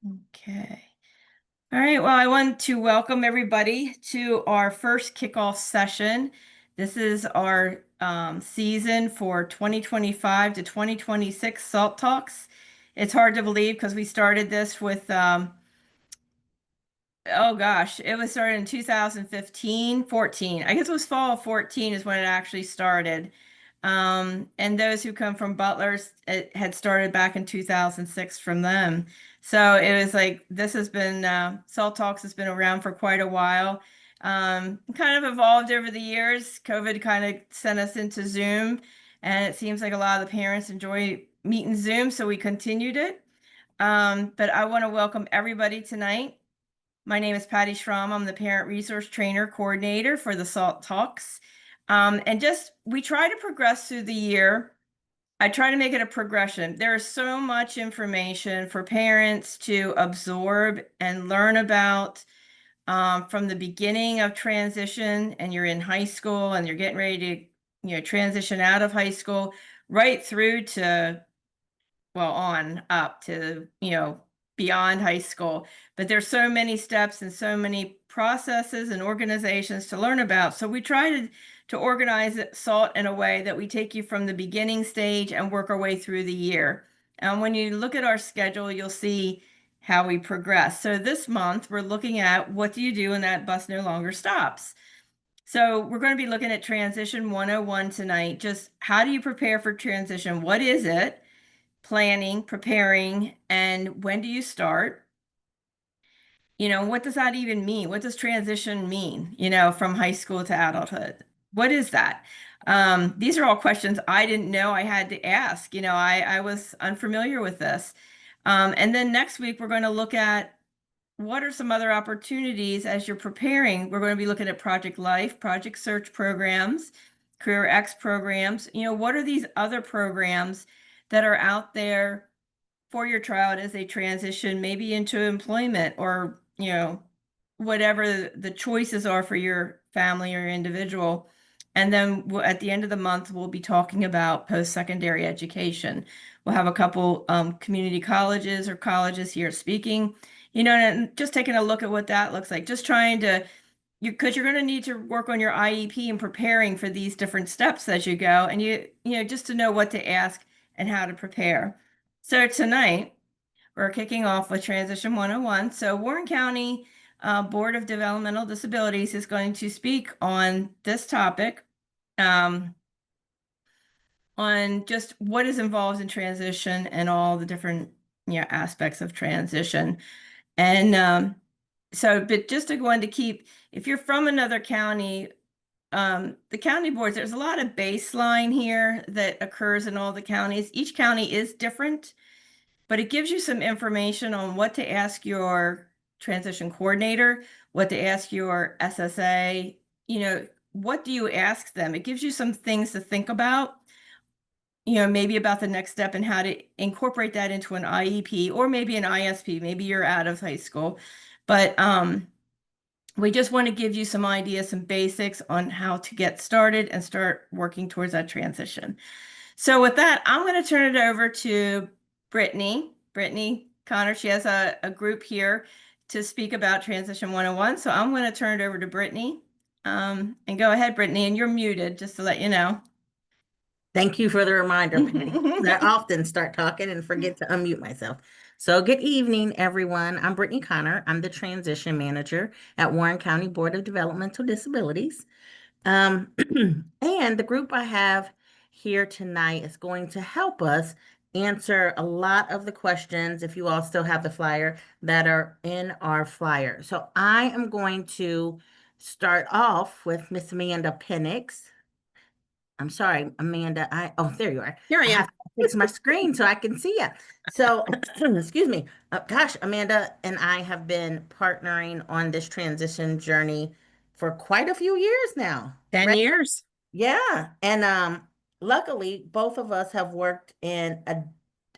Okay. All right. Well, I want to welcome everybody to our first kickoff session. This is our season for 2025 to 2026 SALT Talks. It's hard to believe because we started this with oh gosh, it was started in 2015, 14. I guess it was fall of 14 is when it actually started. And those who come from Butler's, it had started back in 2006 from them. So it was like, this has been, Salt Talks has been around for quite a while. Kind of evolved over the years. COVID kind of sent us into Zoom, and it seems like a lot of the parents enjoy meeting Zoom, so we continued it. But I want to welcome everybody tonight. My name is Patty Schramm. I'm the Parent Resource Trainer Coordinator for the SALT Talks. And just, we try to progress through the year. I try to make it a progression. There is so much information for parents to absorb and learn about from the beginning of transition, and you're in high school and you're getting ready to, transition out of high school, right through to, well, on up to, beyond high school. But there's so many steps and so many processes and organizations to learn about. So we try to organize it, SALT, in a way that we take you from the beginning stage and work our way through the year. And when you look at our schedule, you'll see how we progress. So this month, we're looking at what do you do when that bus no longer stops? So we're going to be looking at Transition 101 tonight. Just how do you prepare for transition? What is it? Planning, preparing, and when do you start? What does that even mean? What does transition mean, from high school to adulthood? What is that? These are all questions I didn't know I had to ask. I was unfamiliar with this. And then next week, we're going to look at what are some other opportunities as you're preparing. We're going to be looking at Project Life, Project Search programs, Career X programs. What are these other programs that are out there for your child as they transition maybe into employment, or whatever the choices are for your family or individual. And then at the end of the month, we'll be talking about post-secondary education. We'll have a couple community colleges or colleges here speaking, and just taking a look at what that looks like. Just trying to, because you're going to need to work on your IEP and preparing for these different steps as you go, and just to know what to ask and how to prepare. So tonight, we're kicking off with Transition 101. So Warren County Board of Developmental Disabilities is going to speak on this topic, on just what is involved in transition and all the different aspects of transition. And but just to go on to keep, if you're from another county, the county boards, there's a lot of baseline here that occurs in all the counties. Each county is different, but it gives you some information on what to ask your transition coordinator, what to ask your SSA, what do you ask them? It gives you some things to think about, maybe about the next step and how to incorporate that into an IEP or maybe an ISP. Maybe you're out of high school, but we just want to give you some ideas, some basics on how to get started and start working towards that transition. So with that, I'm going to turn it over to Brittany Connor. She has a group here to speak about Transition 101. So I'm going to turn it over to Brittany. And go ahead, Brittany, and you're muted, just to let you know. Thank you for the reminder, Patty. I often start talking and forget to unmute myself. So good evening, everyone. I'm Brittany Connor. I'm the transition manager at Warren County Board of Developmental Disabilities. And the group I have here tonight is going to help us answer a lot of the questions, if you all still have the flyer, that are in our flyer. So I am going to start off with Miss Amanda Pennix. I'm sorry, Amanda. Oh, there you are. Here I am. Have to fix my screen so I can see you. So, excuse me. Gosh, Amanda and I have been partnering on this transition journey for quite a few years now. 10 right? years. Yeah, and luckily, both of us have worked in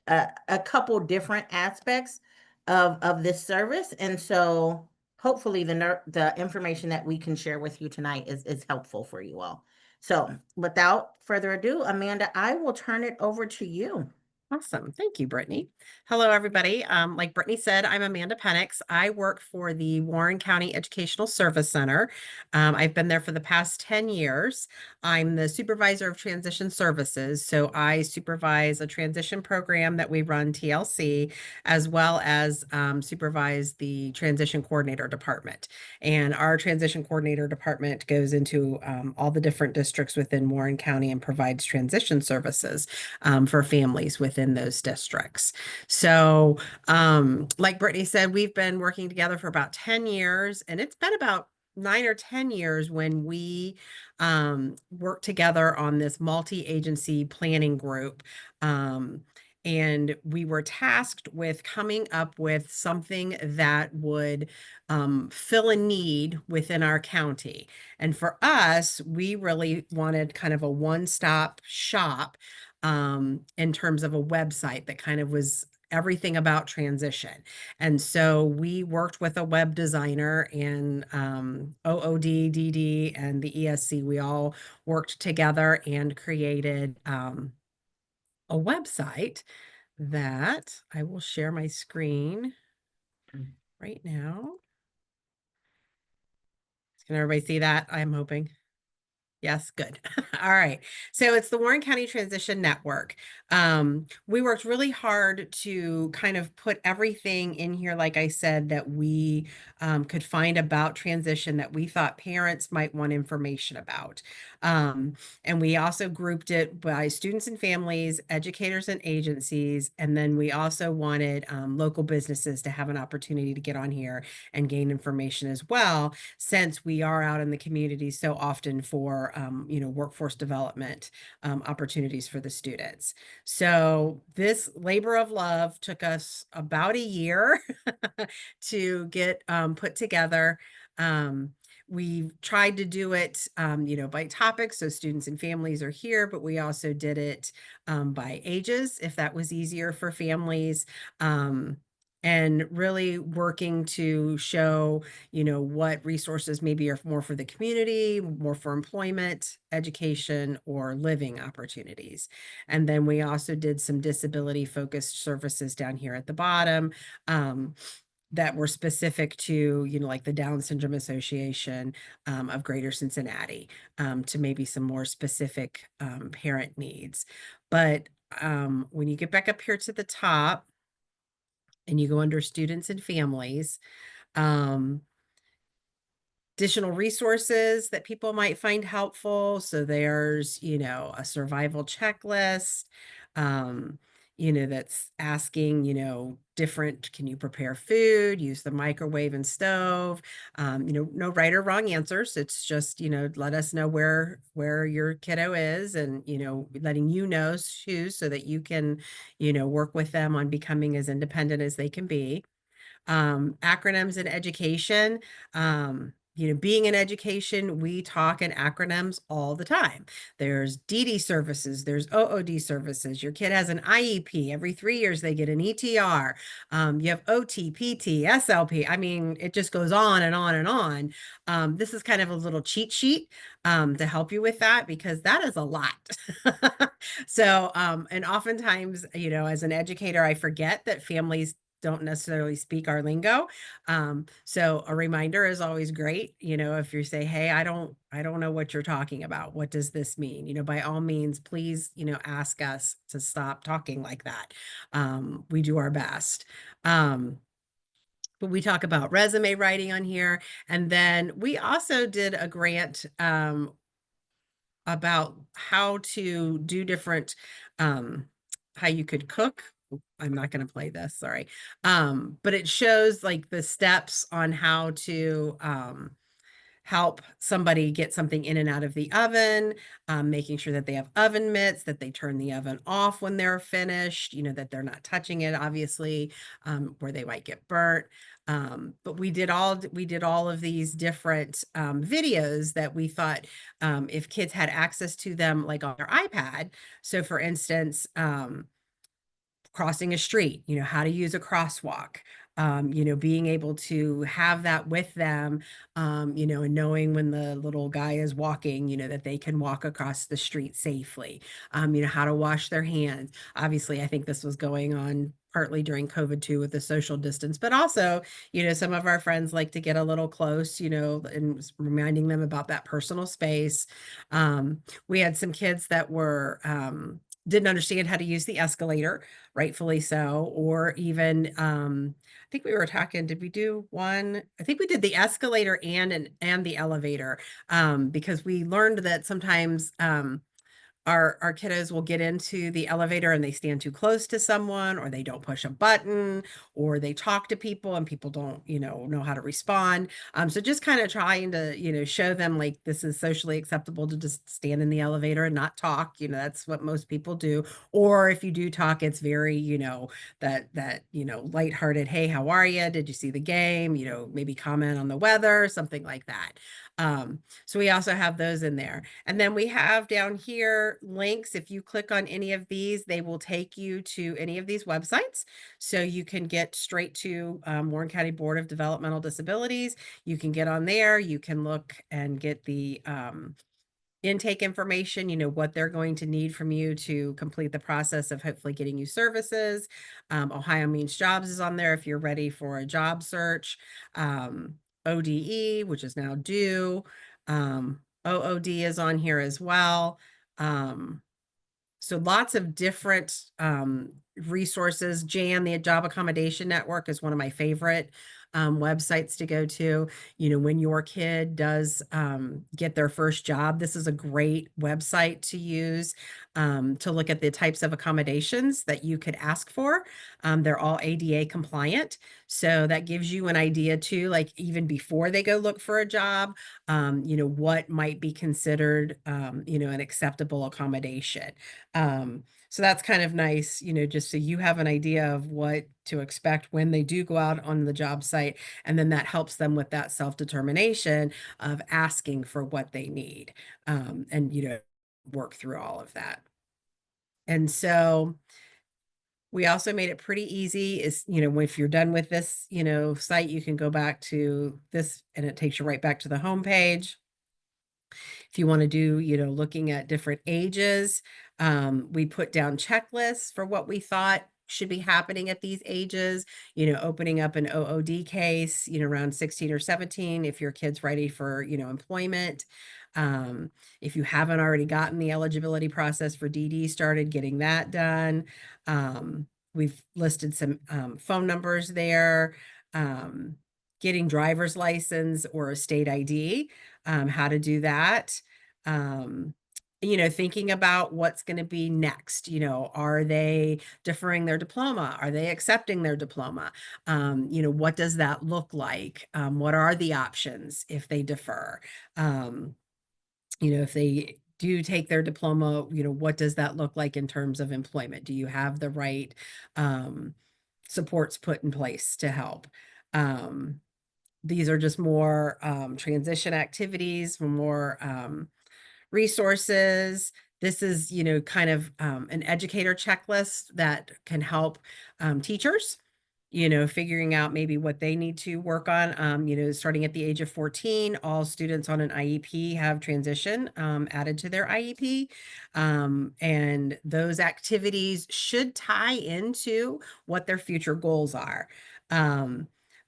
a couple different aspects of this service, and so hopefully the information that we can share with you tonight is helpful for you all. So without further ado, Amanda, I will turn it over to you. Awesome. Thank you, Brittany. Hello, everybody. Like Brittany said, I'm Amanda Pennix. I work for the Warren County Educational Service Center. I've been there for the past 10 years. I'm the supervisor of transition services. So I supervise a transition program that we run, TLC, as well as supervise the transition coordinator department. And our transition coordinator department goes into all the different districts within Warren County and provides transition services for families within those districts. So, like Brittany said, we've been working together for about 10 years, and it's been about 9 or 10 years when we worked together on this multi-agency planning group. And we were tasked with coming up with something that would fill a need within our county. And for us, we really wanted kind of a one-stop shop in terms of a website that kind of was everything about transition. And so we worked with a web designer and OOD, DD, and the ESC. We all worked together and created a website that I will share my screen right now. Can everybody see that? I'm hoping. Yes, good. All right. So it's the Warren County Transition Network. We worked really hard to kind of put everything in here, like I said, that we could find about transition that we thought parents might want information about. And we also grouped it by students and families, educators and agencies. And then we also wanted local businesses to have an opportunity to get on here and gain information as well, since we are out in the community so often for workforce development opportunities for the students. So this labor of love took us about a year to get put together. We tried to do it, by topics, so students and families are here, but we also did it by ages, if that was easier for families. And really working to show, what resources maybe are more for the community, more for employment, education, or living opportunities. And then we also did some disability focused services down here at the bottom. That were specific to, like the Down Syndrome Association of Greater Cincinnati, to maybe some more specific parent needs. But when you get back up here to the top and you go under students and families, additional resources that people might find helpful. So there's, a survival checklist, that's asking, different, can you prepare food, use the microwave and stove, no right or wrong answers. It's just, let us know where your kiddo is and, letting choose so that you can, work with them on becoming as independent as they can be. Acronyms in education. Being in education, we talk in acronyms all the time. There's DD services, there's OOD services. Your kid has an IEP. Every 3 years, they get an ETR. You have OT, PT, SLP. I mean, it just goes on and on and on. This is kind of a little cheat sheet to help you with that, because that is a lot. So, and oftentimes, as an educator, I forget that families don't necessarily speak our lingo. So a reminder is always great. If you say, hey, I don't know what you're talking about. What does this mean? By all means, please, ask us to stop talking like that. We do our best. But we talk about resume writing on here. And then we also did a grant about how to do different, how you could cook. I'm not going to play this, sorry. But it shows like the steps on how to help somebody get something in and out of the oven, making sure that they have oven mitts, that they turn the oven off when they're finished, that they're not touching it, obviously, where they might get burnt. But we did all of these different videos that we thought if kids had access to them, like on their iPad. So for instance, crossing a street, how to use a crosswalk, being able to have that with them, and knowing when the little guy is walking, that they can walk across the street safely, how to wash their hands. Obviously, I think this was going on partly during COVID too with the social distance, but also, some of our friends like to get a little close, and reminding them about that personal space. We had some kids that were, didn't understand how to use the escalator, rightfully so, or even, I think we were talking, did we do one? I think we did the escalator and the elevator, because we learned that sometimes, our kiddos will get into the elevator and they stand too close to someone, or they don't push a button, or they talk to people and people don't, know how to respond. So just kind of trying to, show them like this is socially acceptable to just stand in the elevator and not talk. That's what most people do. Or if you do talk, it's very, lighthearted. Hey, how are you? Did you see the game? Maybe comment on the weather, something like that. So we also have those in there. And then we have down here links. If you click on any of these, they will take you to any of these websites. So you can get straight to Warren County Board of Developmental Disabilities. You can get on there. You can look and get the intake information, what they're going to need from you to complete the process of hopefully getting you services. Ohio Means Jobs is on there if you're ready for a job search. ODE, which is now due. OOD is on here as well. So lots of different resources. JAN, the Job Accommodation Network, is one of my favorite websites to go to. When your kid does get their first job, this is a great website to use to look at the types of accommodations that you could ask for. They're all ADA compliant. So that gives you an idea too, like even before they go look for a job, what might be considered, an acceptable accommodation. So that's kind of nice, just so you have an idea of what to expect when they do go out on the job site. And then that helps them with that self-determination of asking for what they need, and, work through all of that. And so we also made it pretty easy is, if you're done with this, site, you can go back to this and it takes you right back to the home page. If you want to do, looking at different ages, we put down checklists for what we thought should be happening at these ages, opening up an OOD case, around 16 or 17, if your kid's ready for, employment. If you haven't already gotten the eligibility process for DD started, getting that done. We've listed some phone numbers there, getting driver's license or a state ID, how to do that. Thinking about what's going to be next. Are they deferring their diploma? Are they accepting their diploma? What does that look like? What are the options if they defer? If they do take their diploma, what does that look like in terms of employment? Do you have the right supports put in place to help? These are just more transition activities, more resources. This is, kind of an educator checklist that can help teachers, figuring out maybe what they need to work on. Starting at the age of 14, all students on an IEP have transition added to their IEP. And those activities should tie into what their future goals are.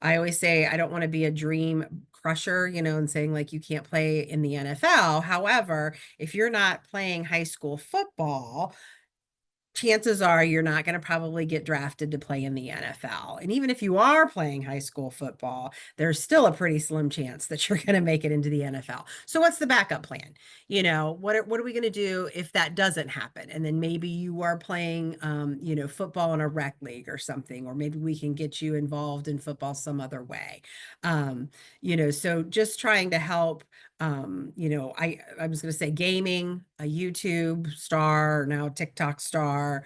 I always say I don't want to be a dream crusher, and saying like you can't play in the NFL. However, if you're not playing high school football, chances are you're not going to probably get drafted to play in the NFL. And even if you are playing high school football, there's still a pretty slim chance that you're going to make it into the NFL. So what's the backup plan? What are we going to do if that doesn't happen? And then maybe you are playing, football in a rec league or something, or maybe we can get you involved in football some other way. So just trying to help. I was going to say gaming, a YouTube star, now TikTok star,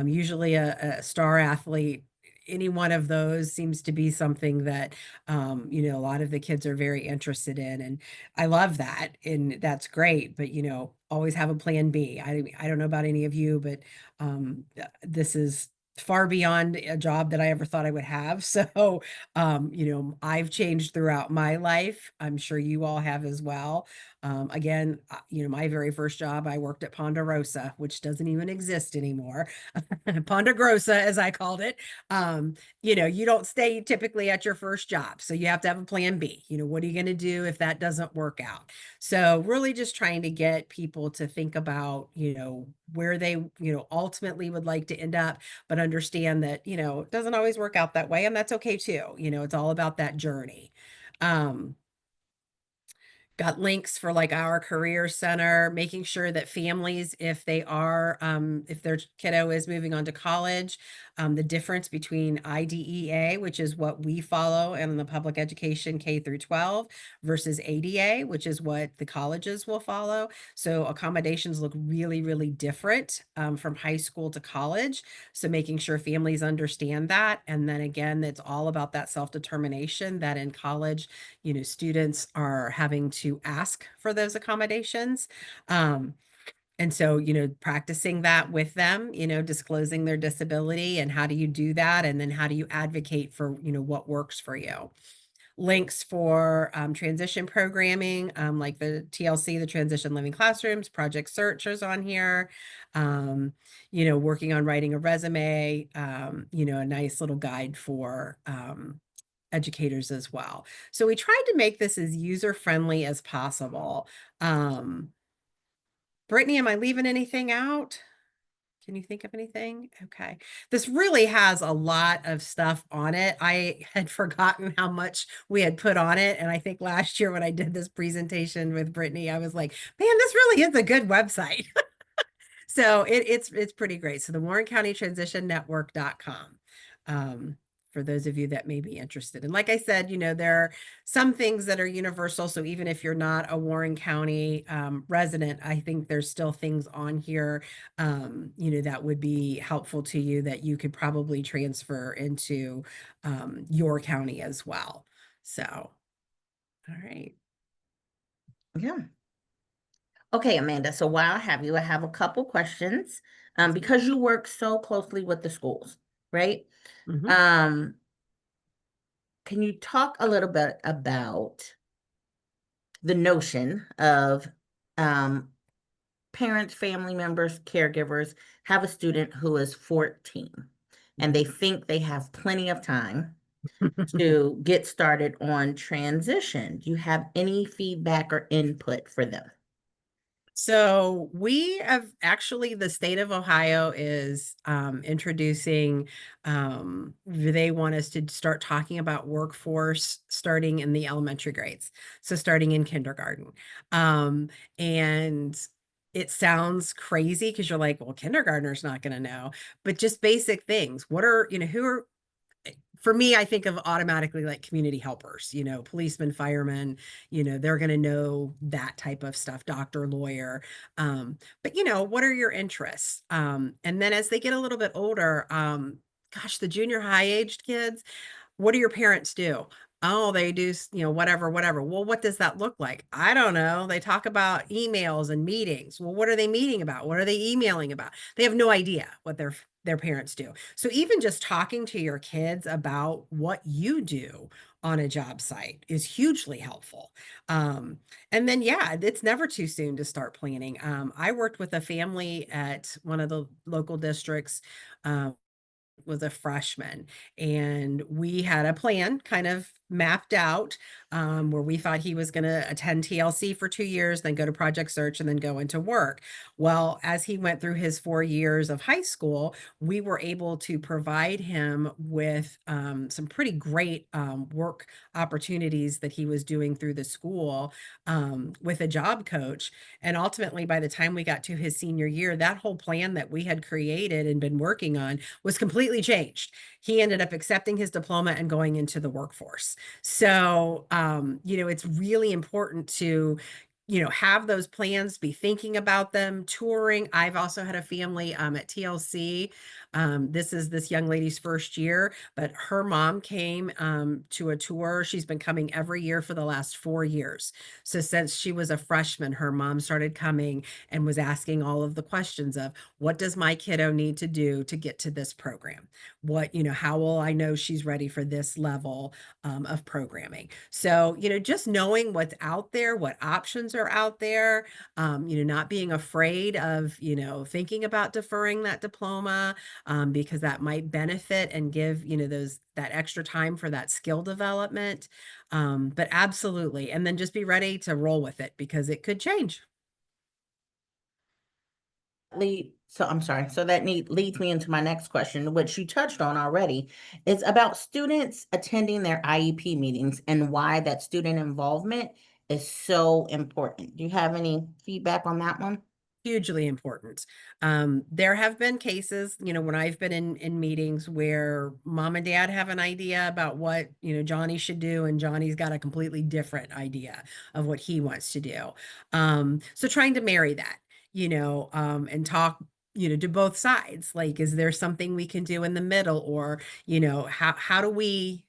usually a star athlete. Any one of those seems to be something that, a lot of the kids are very interested in. And I love that. And that's great. But, always have a plan B. I don't know about any of you, but this is far beyond a job that I ever thought I would have. So, I've changed throughout my life. I'm sure you all have as well. Again, my very first job, I worked at Ponderosa, which doesn't even exist anymore. Ponderosa, as I called it. You don't stay typically at your first job. So you have to have a plan B. What are you going to do if that doesn't work out? So really just trying to get people to think about, where they, ultimately would like to end up, but understand that, it doesn't always work out that way. And that's okay too. It's all about that journey. Um, Got links for like our career center, making sure that families, if if their kiddo is moving on to college, the difference between IDEA, which is what we follow in the public education K through 12, versus ADA, which is what the colleges will follow. So accommodations look really, really different from high school to college. So making sure families understand that. And then again, it's all about that self-determination that in college, students are having to ask for those accommodations. And so, practicing that with them, disclosing their disability and how do you do that? And then how do you advocate for, what works for you? Links for transition programming, like the TLC, the Transition Living Classrooms, Project Search is on here. Working on writing a resume, a nice little guide for educators as well. So we tried to make this as user-friendly as possible. Brittany, am I leaving anything out? Can you think of anything? Okay. This really has a lot of stuff on it. I had forgotten how much we had put on it. And I think last year when I did this presentation with Brittany, I was like, man, this really is a good website. So it's pretty great. So the Warren County Transition Network.com. For those of you that may be interested. And like I said, there are some things that are universal. So even if you're not a Warren County resident, I think there's still things on here, that would be helpful to you that you could probably transfer into your county as well. So, all right. Yeah. Okay, Amanda. So while I have you, I have a couple questions. Because you work so closely with the schools, right? Mhm. Can you talk a little bit about the notion of parents, family members, caregivers have a student who is 14 and they think they have plenty of time to get started on transition? Do you have any feedback or input for them? So we have actually, the state of Ohio is introducing, they want us to start talking about workforce starting in the elementary grades. So starting in kindergarten. And it sounds crazy because you're like, well, kindergartner's not going to know, but just basic things. What are, who are, for me, I think of automatically like community helpers, policemen, firemen, they're going to know that type of stuff, doctor, lawyer. But what are your interests? And then as they get a little bit older, gosh, the junior high aged kids, what do your parents do? Oh, they do, whatever, whatever. Well, what does that look like? I don't know. They talk about emails and meetings. Well, what are they meeting about? What are they emailing about? They have no idea what their parents do. So even just talking to your kids about what you do on a job site is hugely helpful. And then, yeah, it's never too soon to start planning. I worked with a family at one of the local districts. Was a freshman, and we had a plan kind of mapped out, where we thought he was going to attend TLC for 2 years, then go to Project Search, and then go into work. Well, as he went through his 4 years of high school, we were able to provide him with some pretty great work opportunities that he was doing through the school, with a job coach. And ultimately, by the time we got to his senior year, that whole plan that we had created and been working on was completely changed. He ended up accepting his diploma and going into the workforce. So, it's really important to, have those plans, be thinking about them, touring. I've also had a family at TLC This is this young lady's first year, but her mom came to a tour. She's been coming every year for the last 4 years. So since she was a freshman, her mom started coming and was asking all of the questions of, what does my kiddo need to do to get to this program? What, how will I know she's ready for this level of programming? So, just knowing what's out there, what options are out there, not being afraid of, thinking about deferring that diploma, because that might benefit and give, that extra time for that skill development. But absolutely. And then just be ready to roll with it because it could change. So I'm sorry. So that leads me into my next question, which you touched on already, is about students attending their IEP meetings and why that student involvement is so important. Do you have any feedback on that one? Hugely important. There have been cases, when I've been in meetings where mom and dad have an idea about what, Johnny should do, and Johnny's got a completely different idea of what he wants to do. So trying to marry that, and talk, to both sides. Like, is there something we can do in the middle? Or, how do we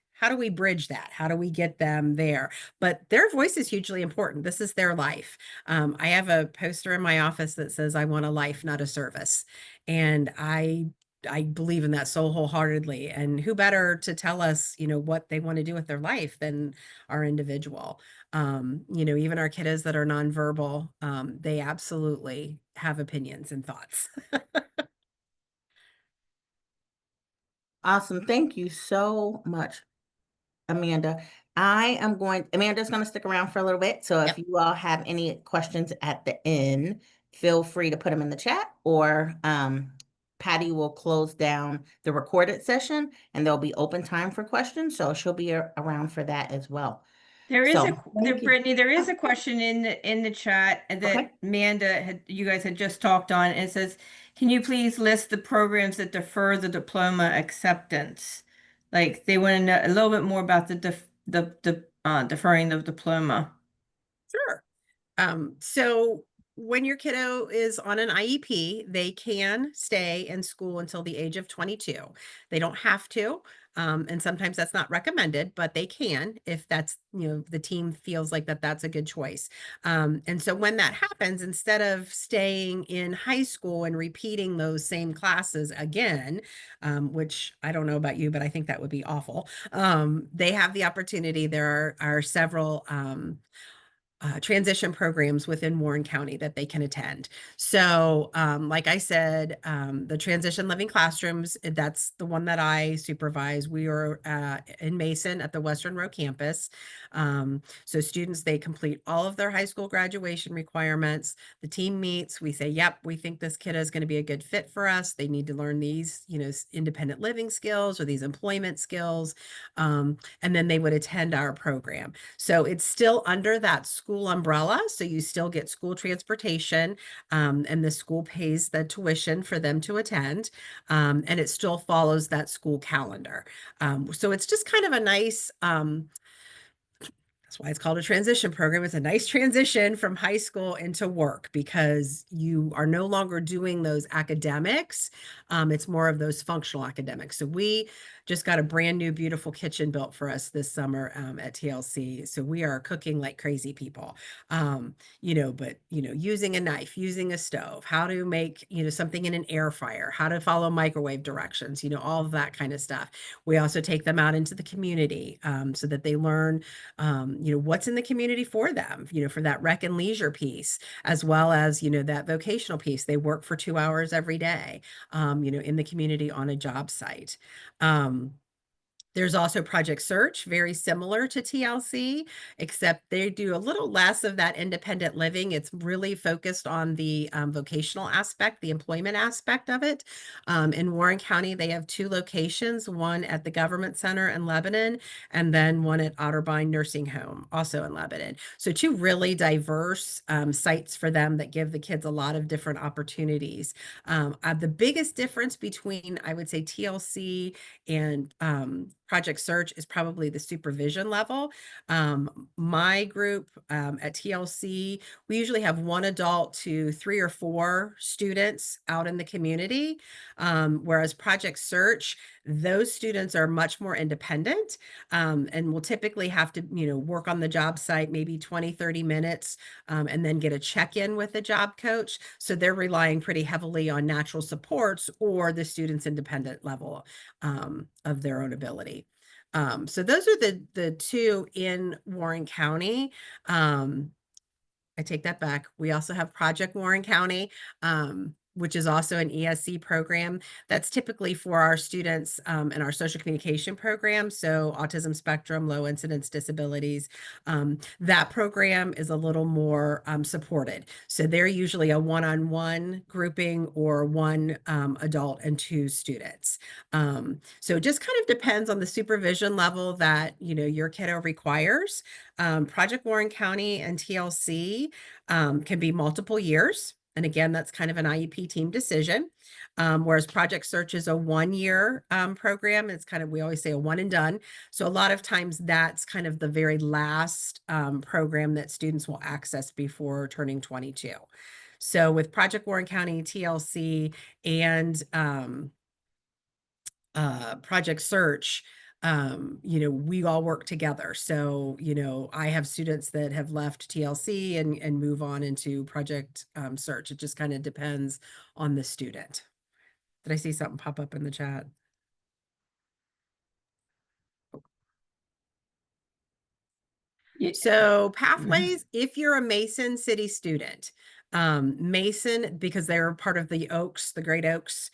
bridge that? How do we get them there? But their voice is hugely important. This is their life. I have a poster in my office that says, "I want a life, not a service." And I believe in that so wholeheartedly. And who better to tell us, what they want to do with their life than our individual? Even our kiddos that are nonverbal, they absolutely have opinions and thoughts. Awesome. Thank you so much, Amanda. Amanda's going to stick around for a little bit. So if Yep. you all have any questions at the end, feel free to put them in the chat, or Patty will close down the recorded session and there'll be open time for questions. So she'll be around for that as well. There is So thank you. Brittany, there is a question in the chat Okay. that you guys had just talked on. And it says, can you please list the programs that defer the diploma acceptance? Like they want to know a little bit more about deferring the diploma. Sure. So when your kiddo is on an IEP, they can stay in school until the age of 22. They don't have to. And sometimes that's not recommended, but they can if that's, the team feels like that's a good choice. And so when that happens, instead of staying in high school and repeating those same classes again, which I don't know about you, but I think that would be awful. They have the opportunity. There are several transition programs within Warren County that they can attend. So, like I said, the transition living classrooms, that's the one that I supervise. We are in Mason at the Western Row campus. So students, they complete all of their high school graduation requirements. The team meets, we say, yep, we think this kid is going to be a good fit for us. They need to learn these, independent living skills or these employment skills. And then they would attend our program. So it's still under that school umbrella. So you still get school transportation, and the school pays the tuition for them to attend. And it still follows that school calendar. So it's just kind of a nice, that's why it's called a transition program. It's a nice transition from high school into work because you are no longer doing those academics. It's more of those functional academics. So we just got a brand new, beautiful kitchen built for us this summer at TLC. So we are cooking like crazy people, but, using a knife, using a stove, how to make, something in an air fryer, how to follow microwave directions, all of that kind of stuff. We also take them out into the community so that they learn, what's in the community for them, for that rec and leisure piece, as well as, that vocational piece. They work for 2 hours every day, in the community on a job site. There's also Project Search, very similar to TLC, except they do a little less of that independent living. It's really focused on the vocational aspect, the employment aspect of it. In Warren County, they have 2 locations, one at the Government Center in Lebanon, and then one at Otterbein Nursing Home, also in Lebanon. So 2 really diverse sites for them that give the kids a lot of different opportunities. The biggest difference between, I would say, TLC and Project Search is probably the supervision level. My group at TLC, we usually have one adult to 3 or 4 students out in the community. Whereas Project Search, those students are much more independent, and will typically have to, work on the job site maybe 20, 30 minutes, and then get a check-in with the job coach. So they're relying pretty heavily on natural supports or the student's independent level of their own ability. So those are the two in Warren County. I take that back. We also have Project Warren County, which is also an ESC program that's typically for our students in our social communication program. So autism spectrum, low incidence disabilities. That program is a little more supported. So they're usually a one-on-one grouping or one adult and 2 students. So it just kind of depends on the supervision level that, your kiddo requires. Project Warren County and TLC can be multiple years. And again, that's kind of an IEP team decision. Whereas Project Search is a 1-year program. It's kind of, we always say a one and done. So a lot of times that's kind of the very last program that students will access before turning 22. So with Project Warren County, TLC, and Project Search, we all work together. So, I have students that have left TLC and move on into Project Search. It just kind of depends on the student. Did I see something pop up in the chat? So pathways, if you're a Mason City student, Mason, because they're part of the Oaks, the Great Oaks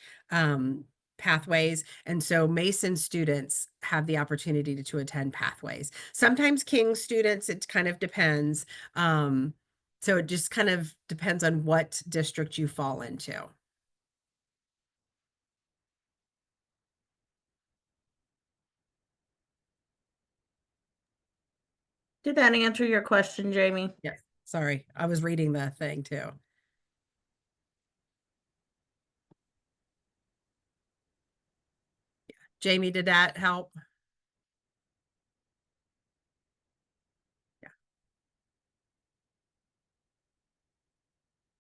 pathways. And so Mason students have the opportunity to attend pathways. Sometimes King students, it kind of depends. So it just kind of depends on what district you fall into. Did that answer your question, Jamie? Yes. Sorry, I was reading the thing too. Jamie, did that help?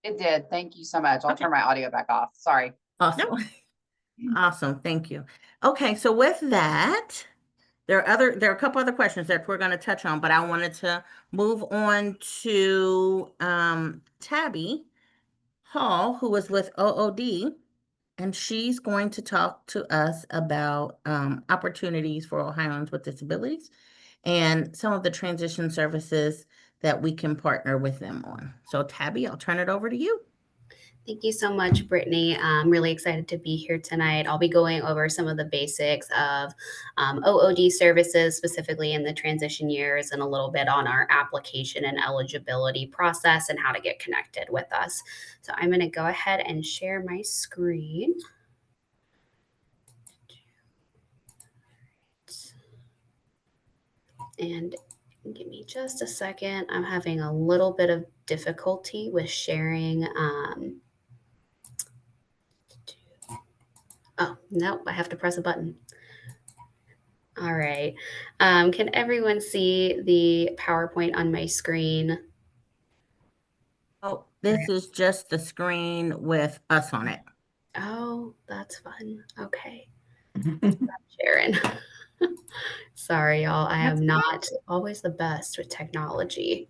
It did. Thank you so much. I'll Okay. turn my audio back off. Sorry. Awesome. Awesome. Thank you. Okay, so with that, there are a couple other questions that we're going to touch on, but I wanted to move on to Tabby Hall, who was with OOD, and she's going to talk to us about opportunities for Ohioans with disabilities and some of the transition services that we can partner with them on. So Tabby, I'll turn it over to you. Thank you so much, Brittany. I'm really excited to be here tonight. I'll be going over some of the basics of OOD services, specifically in the transition years, and a little bit on our application and eligibility process and how to get connected with us. So I'm going to go ahead and share my screen. And give me just a second. I'm having a little bit of difficulty with sharing. Oh, no, I have to press a button. All right. Can everyone see the PowerPoint on my screen? Oh, this is just the screen with us on it. Oh, that's fun. Okay. Sharon. Sorry, y'all. I am not always the best with technology.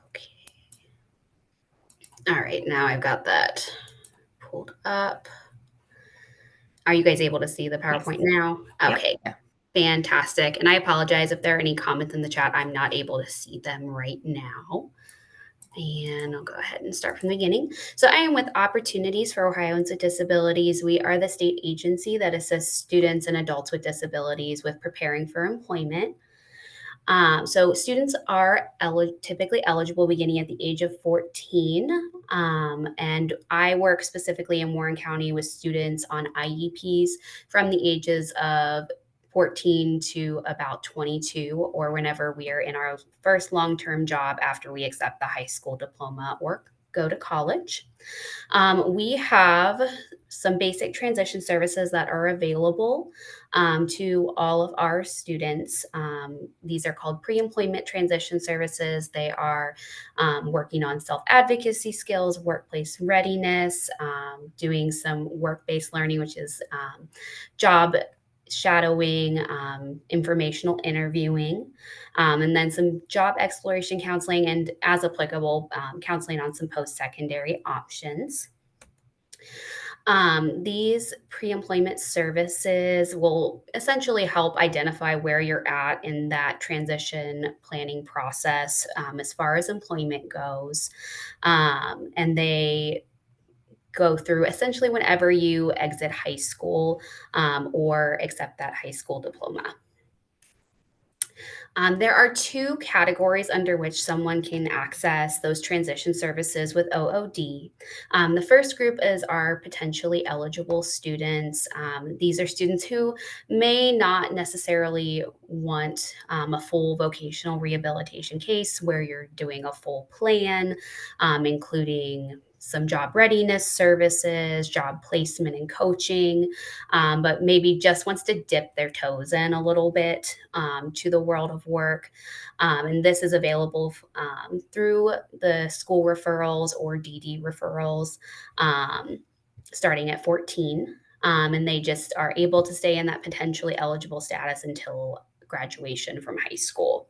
Okay. All right. Now I've got that pulled up. Are you guys able to see the PowerPoint now? Okay. Yep. Fantastic. And I apologize if there are any comments in the chat. I'm not able to see them right now. And I'll go ahead and start from the beginning. So I am with Opportunities for Ohioans with Disabilities. We are the state agency that assists students and adults with disabilities with preparing for employment. So students are typically eligible beginning at the age of 14. And I work specifically in Warren County with students on IEPs from the ages of 14 to about 22, or whenever we are in our first long-term job after we accept the high school diploma or go to college. We have some basic transition services that are available to all of our students. These are called pre-employment transition services. They are working on self-advocacy skills, workplace readiness, doing some work-based learning, which is job shadowing, informational interviewing, and then some job exploration counseling, and as applicable, counseling on some post-secondary options. These pre-employment services will essentially help identify where you're at in that transition planning process as far as employment goes. And they go through essentially whenever you exit high school or accept that high school diploma. There are two categories under which someone can access those transition services with OOD. The first group is our potentially eligible students. These are students who may not necessarily want a full vocational rehabilitation case where you're doing a full plan, including some job readiness services, job placement and coaching, but maybe just wants to dip their toes in a little bit to the world of work. And this is available through the school referrals or DD referrals starting at 14. And they just are able to stay in that potentially eligible status until graduation from high school.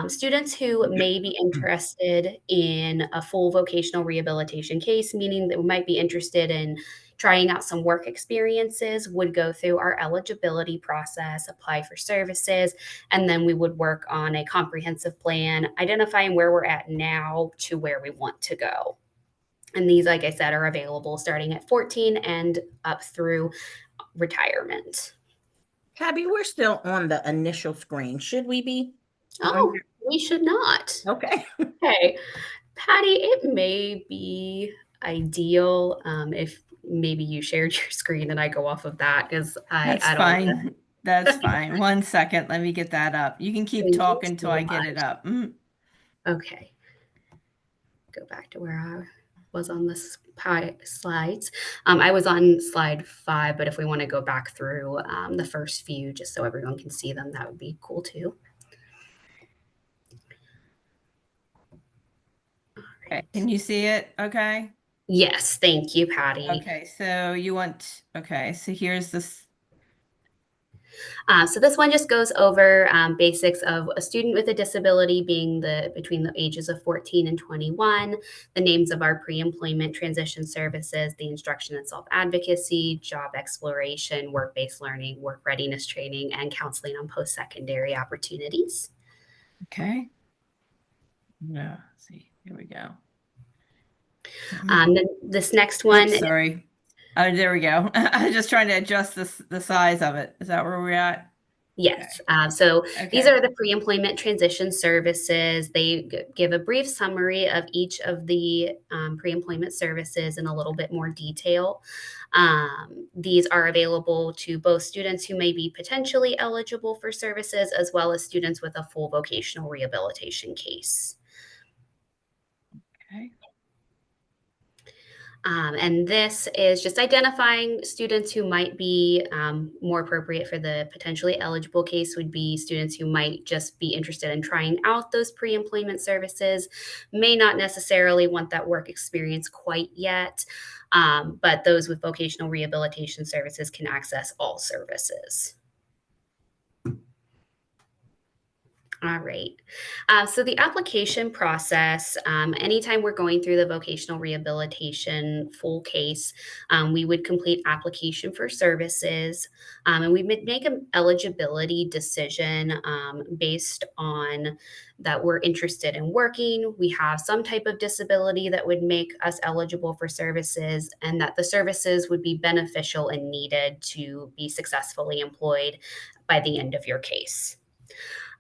Students who may be interested in a full vocational rehabilitation case, meaning that we might be interested in trying out some work experiences, would go through our eligibility process, apply for services, and then we would work on a comprehensive plan, identifying where we're at now to where we want to go. And these, like I said, are available starting at 14 and up through retirement. Tabby, we're still on the initial screen. Should we be? Oh, we should not. Okay. Okay, Patty, it may be ideal if maybe you shared your screen and I go off of that because That's I don't wanna- fine. That's fine. 1 second. Let me get that up. You can keep Thank you talking till so I get it up. Okay. Go back to where I was on the slides. I was on slide 5, but if we want to go back through the first few just so everyone can see them, that would be cool too. Okay. Can you see it? Okay. Yes, thank you, Patty. Okay. So you want, okay. So here's this. So this one just goes over basics of a student with a disability being between the ages of 14 and 21, the names of our pre-employment transition services, the instruction and self-advocacy, job exploration, work-based learning, work readiness training, and counseling on post-secondary opportunities. Okay. Yeah. See, here we go. Then this next one. Oops, sorry. Oh, there we go. I was just trying to adjust the size of it. Is that where we're at? Yes. So Okay. these are the pre-employment transition services. They give a brief summary of each of the pre-employment services in a little bit more detail. These are available to both students who may be potentially eligible for services as well as students with a full vocational rehabilitation case. Okay. And this is just identifying students who might be more appropriate for the potentially eligible case would be students who might just be interested in trying out those pre-employment services, may not necessarily want that work experience quite yet, but those with vocational rehabilitation services can access all services. All right. So the application process, anytime we're going through the vocational rehabilitation full case, we would complete application for services, and we would make an eligibility decision based on that we're interested in working, we have some type of disability that would make us eligible for services, and that the services would be beneficial and needed to be successfully employed by the end of your case.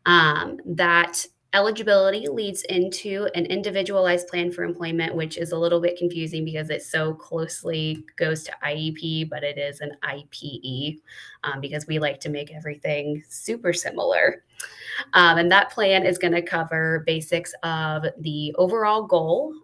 That eligibility leads into an individualized plan for employment, which is a little bit confusing because it so closely goes to IEP, but it is an IPE because we like to make everything super similar. And that plan is going to cover basics of the overall goal,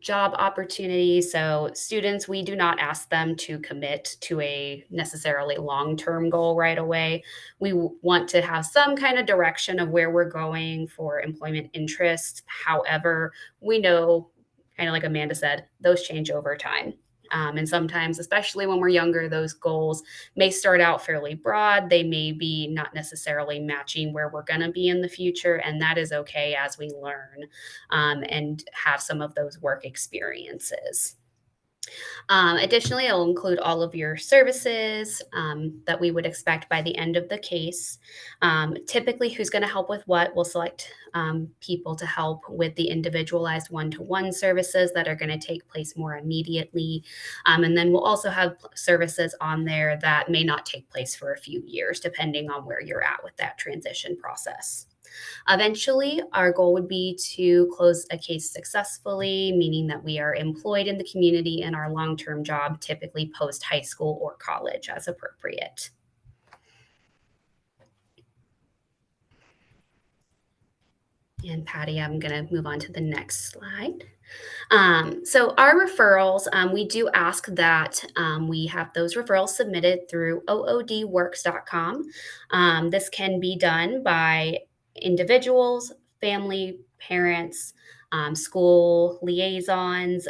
job opportunities. So students, we do not ask them to commit to a necessarily long-term goal right away. We want to have some kind of direction of where we're going for employment interest. However, we know, kind of like Amanda said, those change over time. And sometimes, especially when we're younger, those goals may start out fairly broad. They may be not necessarily matching where we're going to be in the future. And that is okay as we learn and have some of those work experiences. Additionally, I'll include all of your services that we would expect by the end of the case. Typically, who's going to help with what? We'll select people to help with the individualized one-to-one services that are going to take place more immediately. And then we'll also have services on there that may not take place for a few years, depending on where you're at with that transition process. Eventually, our goal would be to close a case successfully, meaning that we are employed in the community in our long-term job, typically post high school or college as appropriate. And Patty, I'm going to move on to the next slide. So our referrals, we do ask that we have those referrals submitted through oodworks.com. This can be done by individuals, family, parents, school liaisons,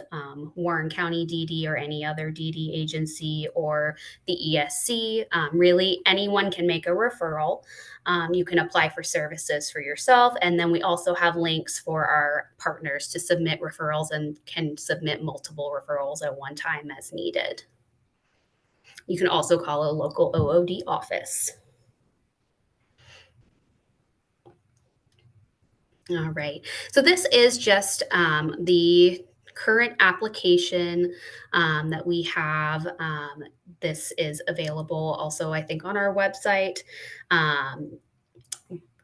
Warren County DD or any other DD agency, or the ESC. Really, anyone can make a referral. You can apply for services for yourself. And then we also have links for our partners to submit referrals and can submit multiple referrals at one time as needed. You can also call a local OOD office. All right. So this is just the current application that we have. This is available also, I think, on our website. A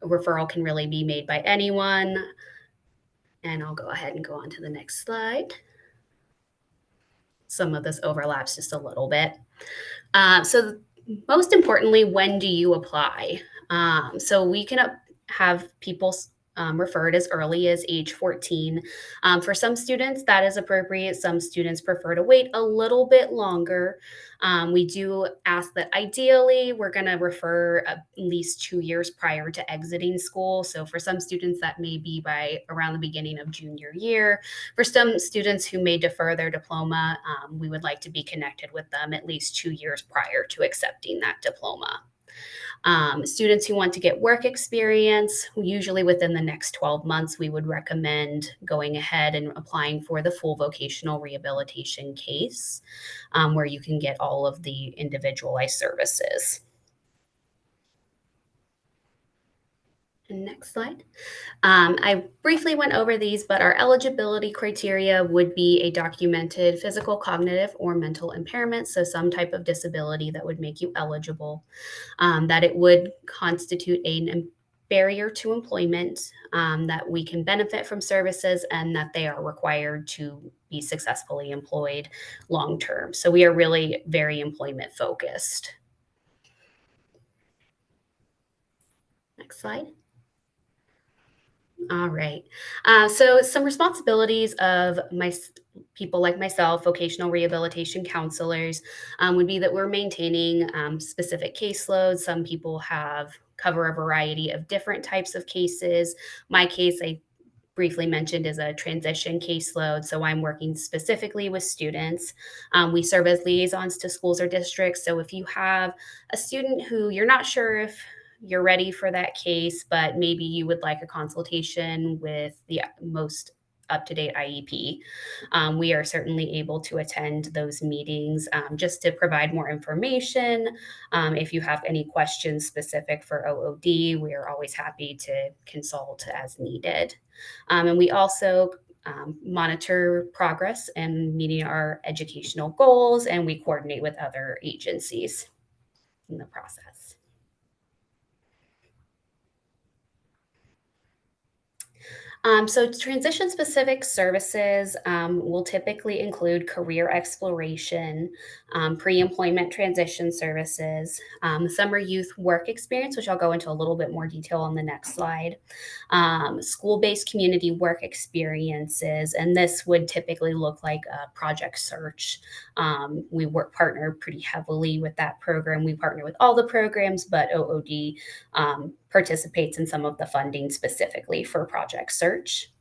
referral can really be made by anyone. And I'll go ahead and go on to the next slide. Some of this overlaps just a little bit. So most importantly, when do you apply? So we can have people referred as early as age 14. For some students, that is appropriate. Some students prefer to wait a little bit longer. We do ask that ideally we're going to refer at least 2 years prior to exiting school. So for some students, that may be by around the beginning of junior year. For some students who may defer their diploma, we would like to be connected with them at least 2 years prior to accepting that diploma. Students who want to get work experience, usually within the next 12 months, we would recommend going ahead and applying for the full vocational rehabilitation case, where you can get all of the individualized services. And next slide. I briefly went over these, but our eligibility criteria would be a documented physical, cognitive, or mental impairment, so some type of disability that would make you eligible, that it would constitute a barrier to employment, that we can benefit from services, and that they are required to be successfully employed long-term. So we are really very employment focused. Next slide. All right. So some responsibilities of people like myself, vocational rehabilitation counselors, would be that we're maintaining specific caseloads. Some people cover a variety of different types of cases. My case, I briefly mentioned, is a transition caseload. So I'm working specifically with students. We serve as liaisons to schools or districts. So if you have a student who you're not sure if you're ready for that case, but maybe you would like a consultation with the most up-to-date IEP, we are certainly able to attend those meetings just to provide more information. If you have any questions specific for OOD, we are always happy to consult as needed. And we also monitor progress and meeting our educational goals, and we coordinate with other agencies in the process. So transition-specific services will typically include career exploration, pre-employment transition services, summer youth work experience, which I'll go into a little bit more detail on the next slide, school-based community work experiences, and this would typically look like a project search. We partner pretty heavily with that program. We partner with all the programs, but OOD participates in some of the funding specifically for project search.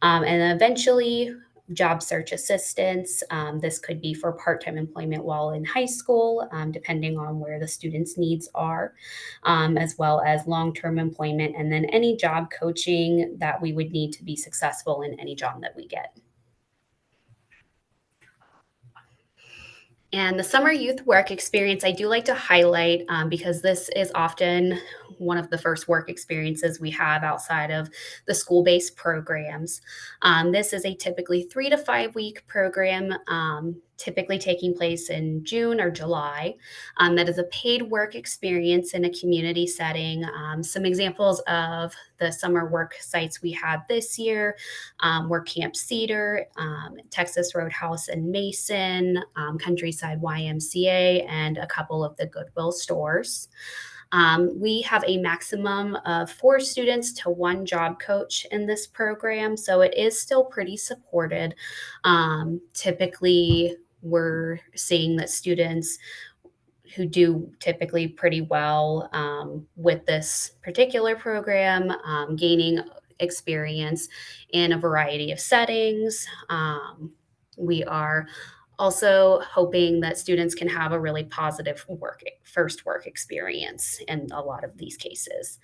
And then eventually, job search assistance. This could be for part-time employment while in high school, depending on where the student's needs are, as well as long-term employment, and then any job coaching that we would need to be successful in any job that we get. And the summer youth work experience, I do like to highlight because this is often one of the first work experiences we have outside of the school-based programs. This is a typically 3 to 5 week program, typically taking place in June or July. That is a paid work experience in a community setting. Some examples of the summer work sites we had this year were Camp Cedar, Texas Roadhouse and Mason, Countryside YMCA, and a couple of the Goodwill stores. We have a maximum of 4 students to 1 job coach in this program, so it is still pretty supported. Typically, we're seeing that students who do typically pretty well with this particular program, gaining experience in a variety of settings. We are also hoping that students can have a really positive first work experience in a lot of these cases.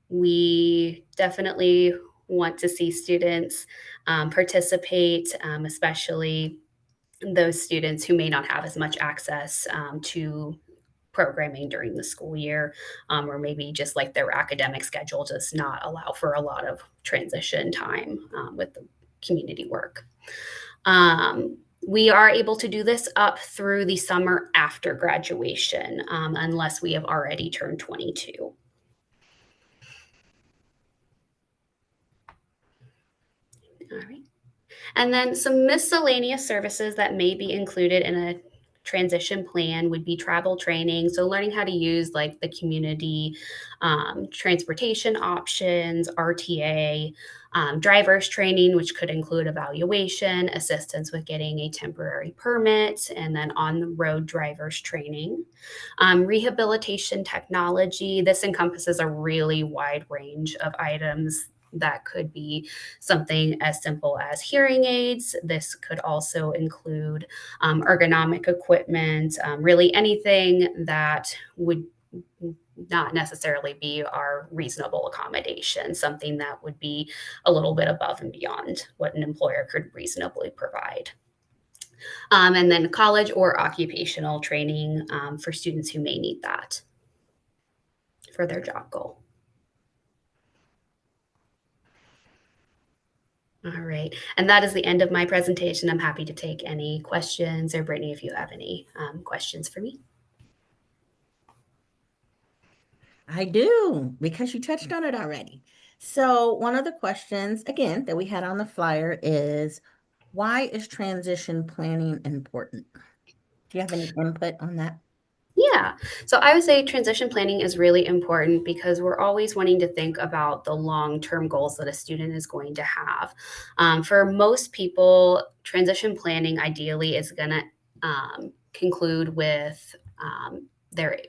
We definitely want to see students participate, especially those students who may not have as much access to programming during the school year, or maybe just like their academic schedule does not allow for a lot of transition time with the community work. We are able to do this up through the summer after graduation, unless we have already turned 22. All right. And then some miscellaneous services that may be included in a transition plan would be travel training. So learning how to use like the community transportation options, RTA, driver's training, which could include evaluation, assistance with getting a temporary permit, and then on the road driver's training. Rehabilitation technology, this encompasses a really wide range of items that could be something as simple as hearing aids. This could also include ergonomic equipment, really anything that would not necessarily be our reasonable accommodation, something that would be a little bit above and beyond what an employer could reasonably provide. And then college or occupational training for students who may need that for their job goal. All right, and that is the end of my presentation. I'm happy to take any questions, or Brittany, if you have any questions for me. I do, because you touched on it already. So one of the questions, again, that we had on the flyer is, why is transition planning important? Do you have any input on that? Yeah, so I would say transition planning is really important because we're always wanting to think about the long-term goals that a student is going to have. For most people, transition planning ideally is going to conclude with their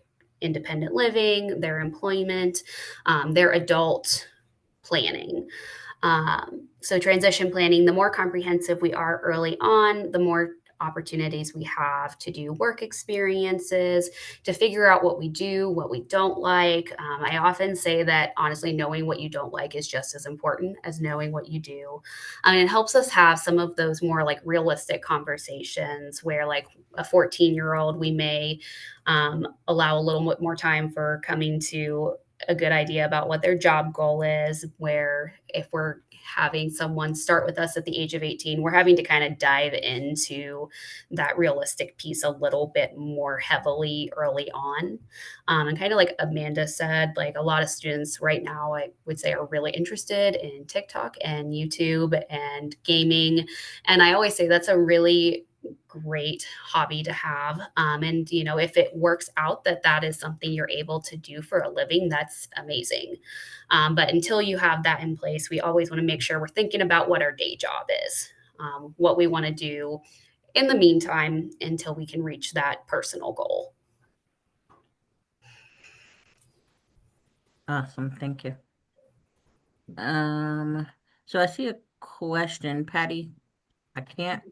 independent living, their employment, their adult planning. So transition planning, the more comprehensive we are early on, the more opportunities we have to do work experiences, to figure out what we do, what we don't like. I often say that honestly, knowing what you don't like is just as important as knowing what you do. It helps us have some of those more like realistic conversations where like a 14-year-old, we may allow a little bit more time for coming to a good idea about what their job goal is, where if we're having someone start with us at the age of 18, we're having to kind of dive into that realistic piece a little bit more heavily early on. And kind of like Amanda said, like a lot of students right now, I would say are really interested in TikTok and YouTube and gaming. And I always say that's a really great hobby to have. And, you know, if it works out that that is something you're able to do for a living, that's amazing. But until you have that in place, we always want to make sure we're thinking about what our day job is, what we want to do in the meantime until we can reach that personal goal. Awesome, thank you. So I see a question, Patty. I can't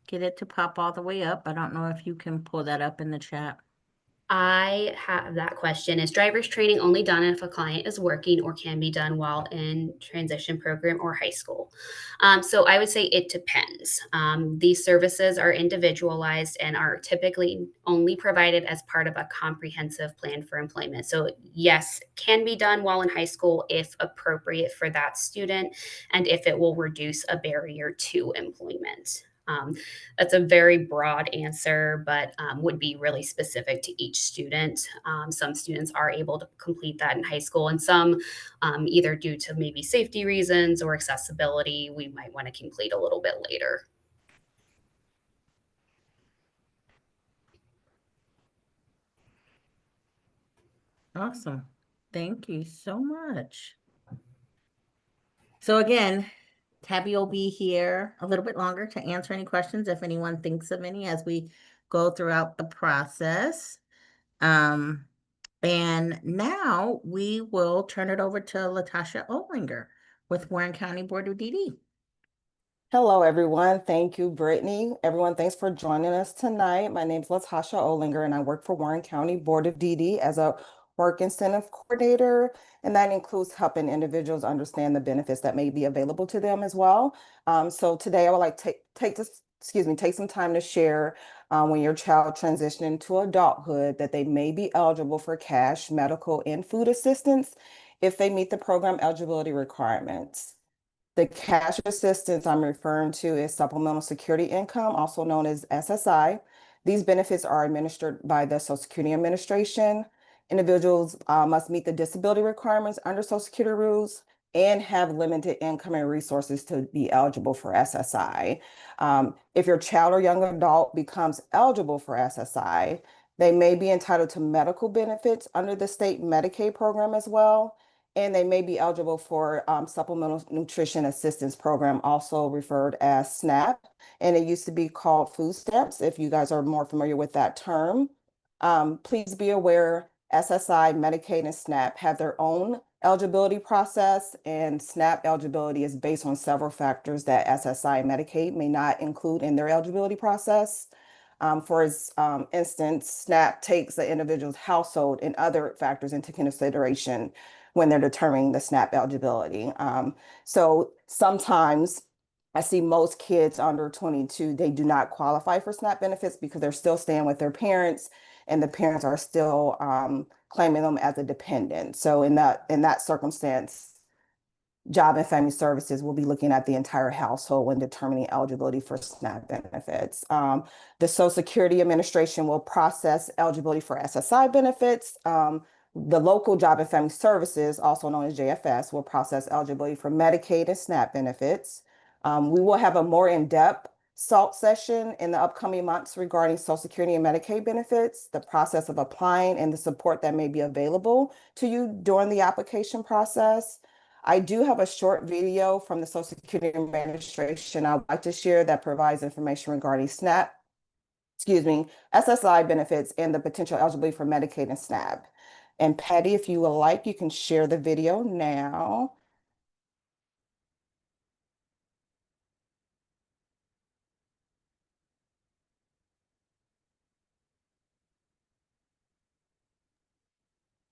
get it to pop all the way up. I don't know if you can pull that up in the chat. I have that question. Is driver's training only done if a client is working or can be done while in transition program or high school? So I would say it depends. These services are individualized and are typically only provided as part of a comprehensive plan for employment. So yes, can be done while in high school if appropriate for that student and if it will reduce a barrier to employment. That's a very broad answer, but would be really specific to each student. Some students are able to complete that in high school, and some, either due to maybe safety reasons or accessibility, we might want to complete a little bit later. Awesome. Thank you so much. So again, Tabby will be here a little bit longer to answer any questions if anyone thinks of any as we go throughout the process. And now we will turn it over to Latosha Olinger with Warren County Board of DD. Hello, everyone. Thank you, Brittany. Everyone, thanks for joining us tonight. My name is Latosha Olinger, and I work for Warren County Board of DD as a work incentive coordinator, and that includes helping individuals understand the benefits that may be available to them as well. So today I would like to take some time to share when your child transitions into adulthood that they may be eligible for cash, medical, and food assistance if they meet the program eligibility requirements. The cash assistance I'm referring to is Supplemental Security Income, also known as SSI. These benefits are administered by the Social Security Administration. Individuals must meet the disability requirements under Social Security rules and have limited income and resources to be eligible for SSI. If your child or young adult becomes eligible for SSI, they may be entitled to medical benefits under the state Medicaid program as well. And they may be eligible for Supplemental Nutrition Assistance Program, also referred as SNAP. And it used to be called food stamps, if you guys are more familiar with that term. Please be aware, SSI, Medicaid, and SNAP have their own eligibility process, and SNAP eligibility is based on several factors that SSI and Medicaid may not include in their eligibility process. For instance, SNAP takes the individual's household and other factors into consideration when they're determining the SNAP eligibility. So sometimes I see most kids under 22, they do not qualify for SNAP benefits because they're still staying with their parents and the parents are still claiming them as a dependent. So in that circumstance, Job and Family Services will be looking at the entire household when determining eligibility for SNAP benefits. The Social Security Administration will process eligibility for SSI benefits. The local Job and Family Services, also known as JFS, will process eligibility for Medicaid and SNAP benefits. We will have a more in-depth SALT session in the upcoming months regarding Social Security and Medicaid benefits, the process of applying, and the support that may be available to you during the application process. I do have a short video from the Social Security Administration I'd like to share that provides information regarding SSI benefits and the potential eligibility for Medicaid and SNAP. And Patty, if you would like, you can share the video now.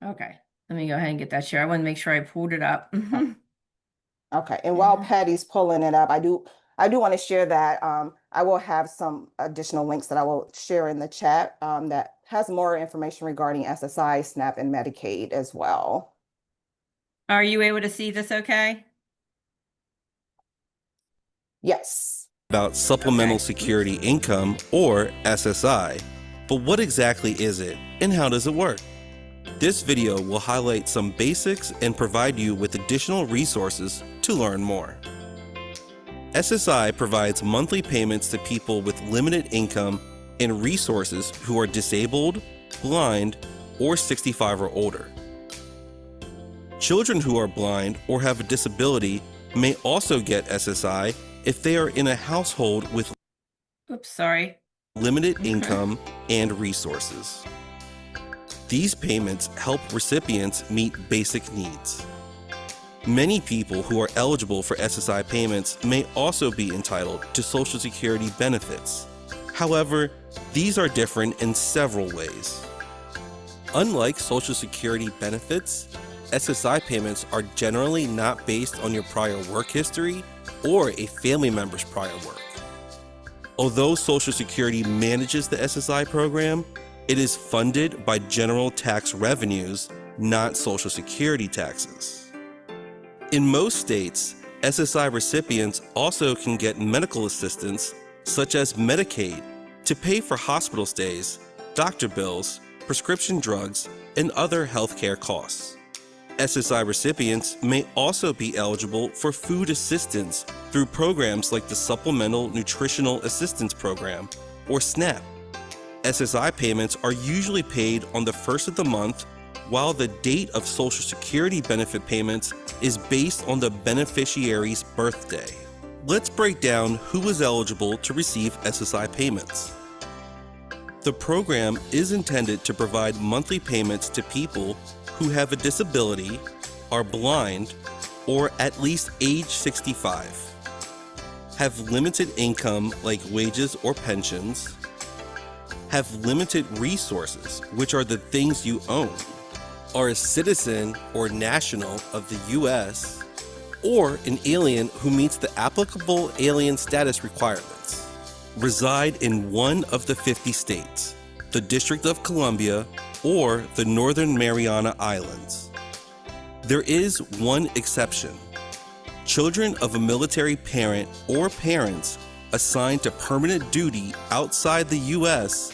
Okay, let me go ahead and get that share. I want to make sure I pulled it up. Okay, and while Patty's pulling it up, I do want to share that I will have some additional links that I will share in the chat that has more information regarding SSI, SNAP, and Medicaid as well. Are you able to see this okay? Yes. About Supplemental Okay. Security Income, or SSI. But what exactly is it, and how does it work? This video will highlight some basics and provide you with additional resources to learn more. SSI provides monthly payments to people with limited income and resources who are disabled, blind, or 65 or older. Children who are blind or have a disability may also get SSI if they are in a household with Oops, sorry. limited income and resources. These payments help recipients meet basic needs. Many people who are eligible for SSI payments may also be entitled to Social Security benefits. However, these are different in several ways. Unlike Social Security benefits, SSI payments are generally not based on your prior work history or a family member's prior work. Although Social Security manages the SSI program, it is funded by general tax revenues, not Social Security taxes. In most states, SSI recipients also can get medical assistance, such as Medicaid, to pay for hospital stays, doctor bills, prescription drugs, and other healthcare costs. SSI recipients may also be eligible for food assistance through programs like the Supplemental Nutritional Assistance Program, or SNAP. SSI payments are usually paid on the first of the month, while the date of Social Security benefit payments is based on the beneficiary's birthday. Let's break down who is eligible to receive SSI payments. The program is intended to provide monthly payments to people who have a disability, are blind, or at least age 65, have limited income like wages or pensions, have limited resources, which are the things you own, are a citizen or national of the U.S., or an alien who meets the applicable alien status requirements, reside in one of the 50 states, the District of Columbia, or the Northern Mariana Islands. There is one exception. Children of a military parent or parents assigned to permanent duty outside the U.S.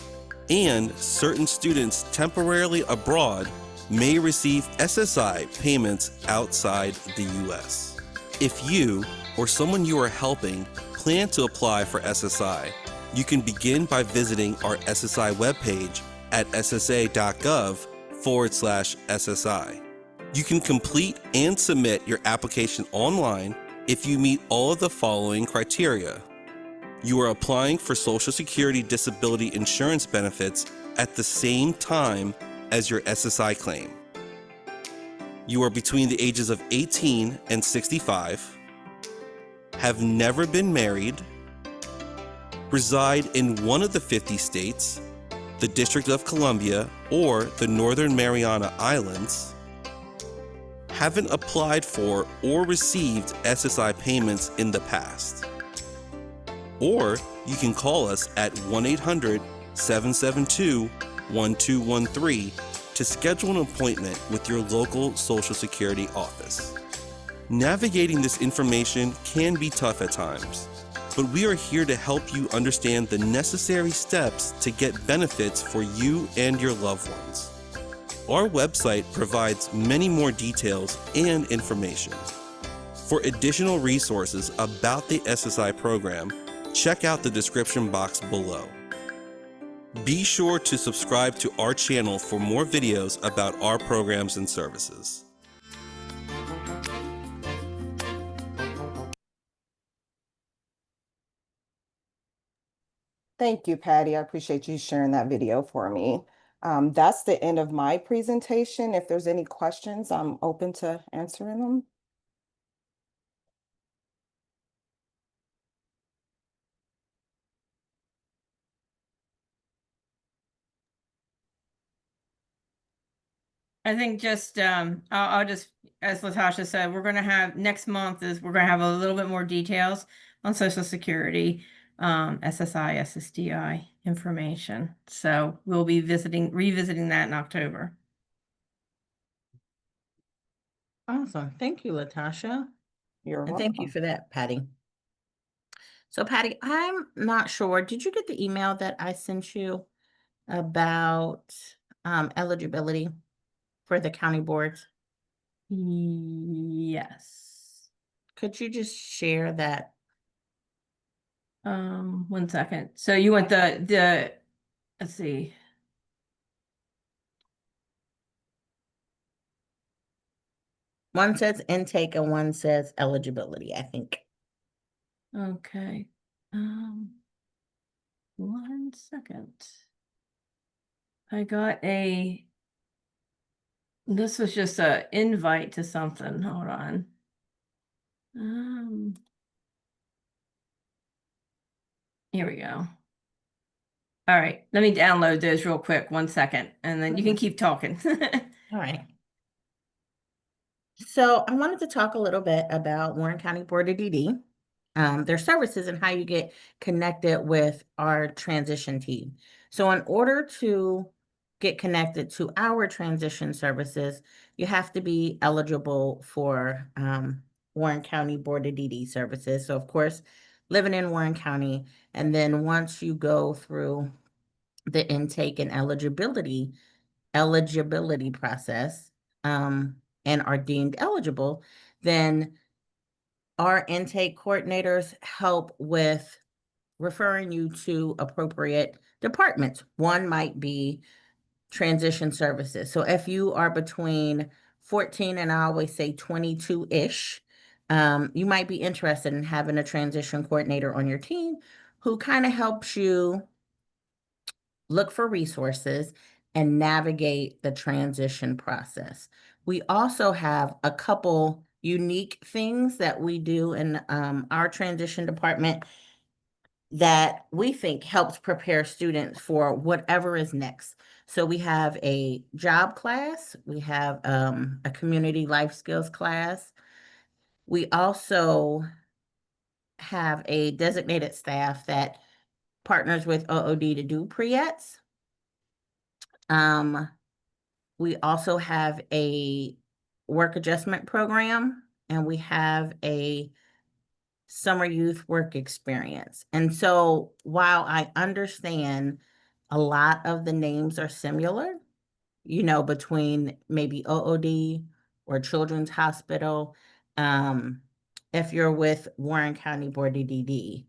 and certain students temporarily abroad may receive SSI payments outside the U.S. If you or someone you are helping plan to apply for SSI, you can begin by visiting our SSI webpage at ssa.gov/SSI. You can complete and submit your application online if you meet all of the following criteria. You are applying for Social Security disability insurance benefits at the same time as your SSI claim. You are between the ages of 18 and 65, have never been married, reside in one of the 50 states, the District of Columbia or the Northern Mariana Islands, haven't applied for or received SSI payments in the past. Or you can call us at 1-800-772-1213 to schedule an appointment with your local Social Security office. Navigating this information can be tough at times, but we are here to help you understand the necessary steps to get benefits for you and your loved ones. Our website provides many more details and information. For additional resources about the SSI program, check out the description box below. Be sure to subscribe to our channel for more videos about our programs and services. Thank you, Patty. I appreciate you sharing that video for me. That's the end of my presentation. If there's any questions, I'm open to answering them. I think just I'll just, as Latosha said, we're gonna have next month is we're gonna have a little bit more details on Social Security, SSI, SSDI information. So we'll be revisiting that in October. Awesome. Thank you, Latosha. You're And thank you welcome. for that, Patty. So Patty, I'm not sure. Did you get the email that I sent you about eligibility for the county boards? Yes. Could you just share that One second. So you want the, let's see. One says intake and one says eligibility, I think. Okay. One second. I got this was just a invite to something. Hold on. Here we go. All right, let me download those real quick. One second, and then you can keep talking. All right. So I wanted to talk a little bit about Warren County Board of DD, their services and how you get connected with our transition team. So in order to get connected to our transition services, you have to be eligible for Warren County Board of DD services. So of course, living in Warren County, and then once you go through the intake and eligibility process, and are deemed eligible, then our intake coordinators help with referring you to appropriate departments. One might be transition services. So if you are between 14 and I always say 22-ish, you might be interested in having a transition coordinator on your team who kind of helps you look for resources and navigate the transition process. We also have a couple unique things that we do in our transition department that we think helps prepare students for whatever is next. So we have a job class, we have a community life skills class. We also have a designated staff that partners with OOD to do pre-ets. We also have a work adjustment program, and we have a summer youth work experience. And so while I understand a lot of the names are similar, between maybe OOD or Children's Hospital, if you're with Warren County Board of DD,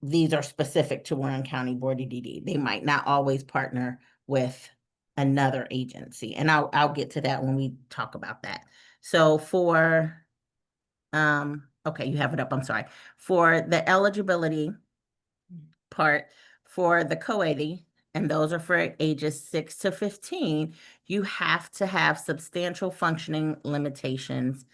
these are specific to Warren County Board of DD. They might not always partner with another agency. And I'll get to that when we talk about that. So for, okay, you have it up, I'm sorry. For the eligibility part, for the co-80, and those are for ages 6 to 15, you have to have substantial functioning limitations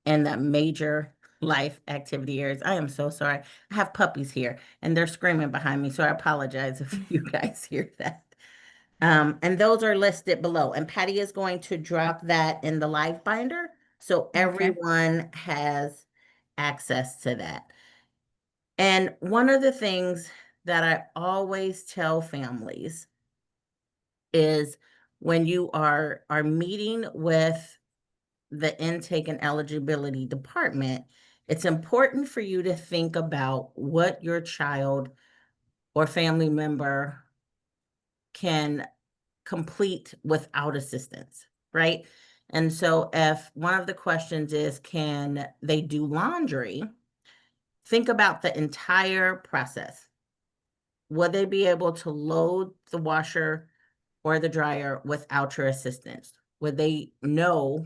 in the major life activity areas. I am so sorry. I have puppies here and they're screaming behind me, so I apologize if you guys hear that. And those are listed below. And Patty is going to drop that in the live binder so everyone has access to that. And one of the things that I always tell families is when you are meeting with the intake and eligibility department, it's important for you to think about what your child or family member can complete without assistance, right? And so if one of the questions is, can they do laundry? Think about the entire process. Will they be able to load the washer or the dryer without your assistance? Would they know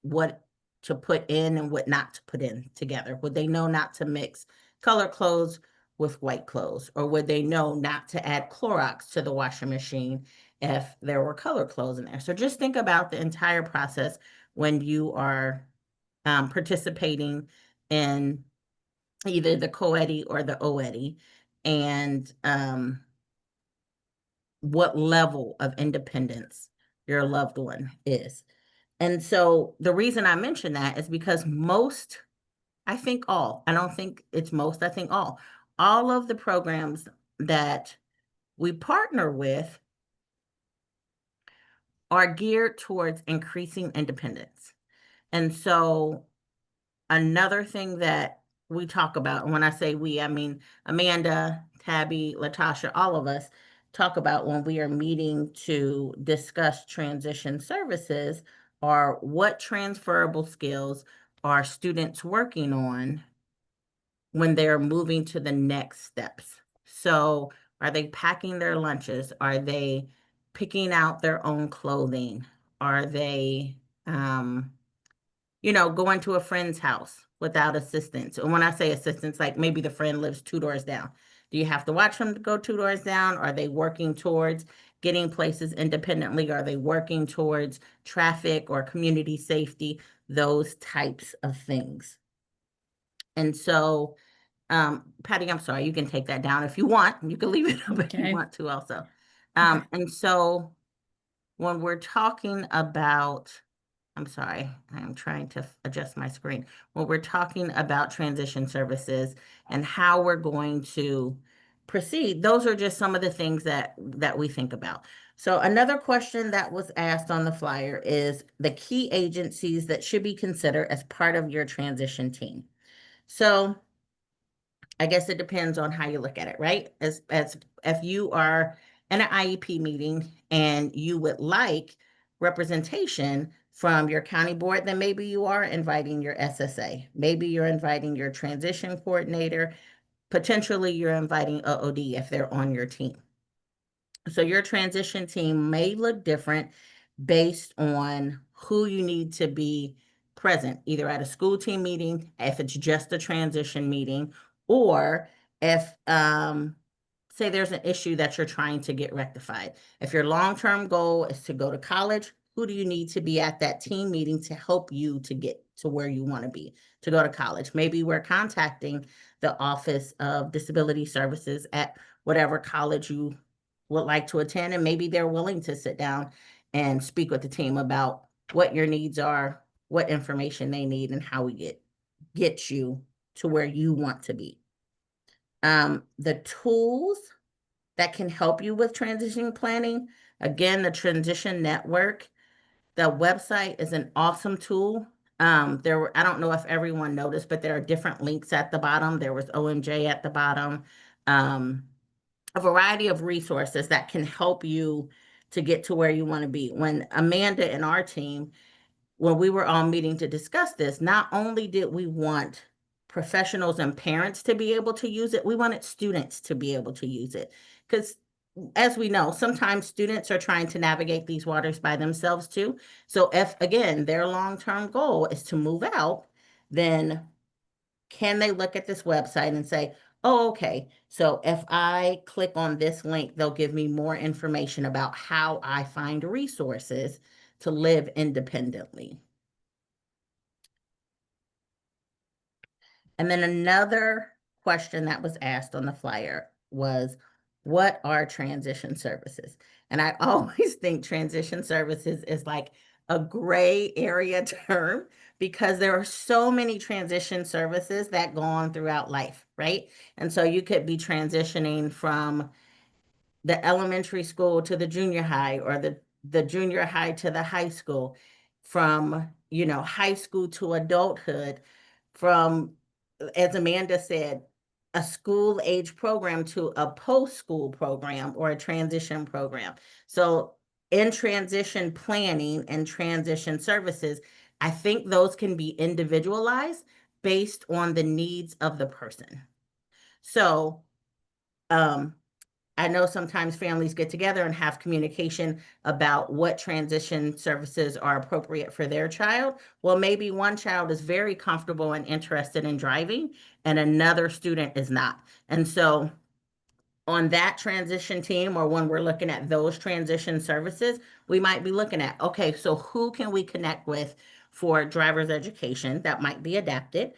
what to put in and what not to put in together? Would they know not to mix color clothes with white clothes? Or would they know not to add Clorox to the washing machine if there were color clothes in there? So just think about the entire process when you are participating in either the co-ed or the OED, and what level of independence your loved one is. And so the reason I mention that is because most, I think all, I don't think it's most, I think all of the programs that we partner with are geared towards increasing independence. And so another thing that we talk about, and when I say we, I mean Amanda, Tabby, Latosha, all of us talk about when we are meeting to discuss transition services, are what transferable skills are students working on when they're moving to the next steps. So are they packing their lunches? Are they picking out their own clothing? Are they, going to a friend's house without assistance? And when I say assistance, like maybe the friend lives 2 doors down. Do you have to watch them go 2 doors down? Are they working towards getting places independently? Are they working towards traffic or community safety? Those types of things. And so, Patty, I'm sorry, you can take that down if you want. You can leave it up if you Okay. want to also. Okay. And so when we're talking about, I'm sorry, I'm trying to adjust my screen. When we're talking about transition services and how we're going to proceed, those are just some of the things that we think about. So another question that was asked on the flyer is the key agencies that should be considered as part of your transition team. So I guess it depends on how you look at it, right? As if you are in an IEP meeting and you would like representation from your county board, then maybe you are inviting your SSA. Maybe you're inviting your transition coordinator. Potentially you're inviting OOD if they're on your team. So your transition team may look different based on who you need to be present, either at a school team meeting, if it's just a transition meeting, or if, say there's an issue that you're trying to get rectified. If your long-term goal is to go to college, who do you need to be at that team meeting to help you to get to where you want to be, to go to college? Maybe we're contacting the Office of Disability Services at whatever college you would like to attend, and maybe they're willing to sit down and speak with the team about what your needs are, what information they need, and how we get you to where you want to be. The tools that can help you with transition planning, again, the Transition Network, the website is an awesome tool. I don't know if everyone noticed, but there are different links at the bottom. There was OMJ at the bottom. A variety of resources that can help you to get to where you want to be. When Amanda and our team, when we were all meeting to discuss this, not only did we want professionals and parents to be able to use it, we wanted students to be able to use it. Because as we know, sometimes students are trying to navigate these waters by themselves too. So if, again, their long-term goal is to move out, then can they look at this website and say, oh, okay, so if I click on this link, they'll give me more information about how I find resources to live independently. And then another question that was asked on the flyer was, what are transition services? And I always think transition services is like a gray area term because there are so many transition services that go on throughout life, right? And so you could be transitioning from the elementary school to the junior high, or the junior high to the high school, from, high school to adulthood, from, as Amanda said, a school age program to a post-school program or a transition program. So in transition planning and transition services, I think those can be individualized based on the needs of the person. So, I know sometimes families get together and have communication about what transition services are appropriate for their child. Well, maybe one child is very comfortable and interested in driving, and another student is not. And so on that transition team, or when we're looking at those transition services, we might be looking at, okay, so who can we connect with for driver's education that might be adapted,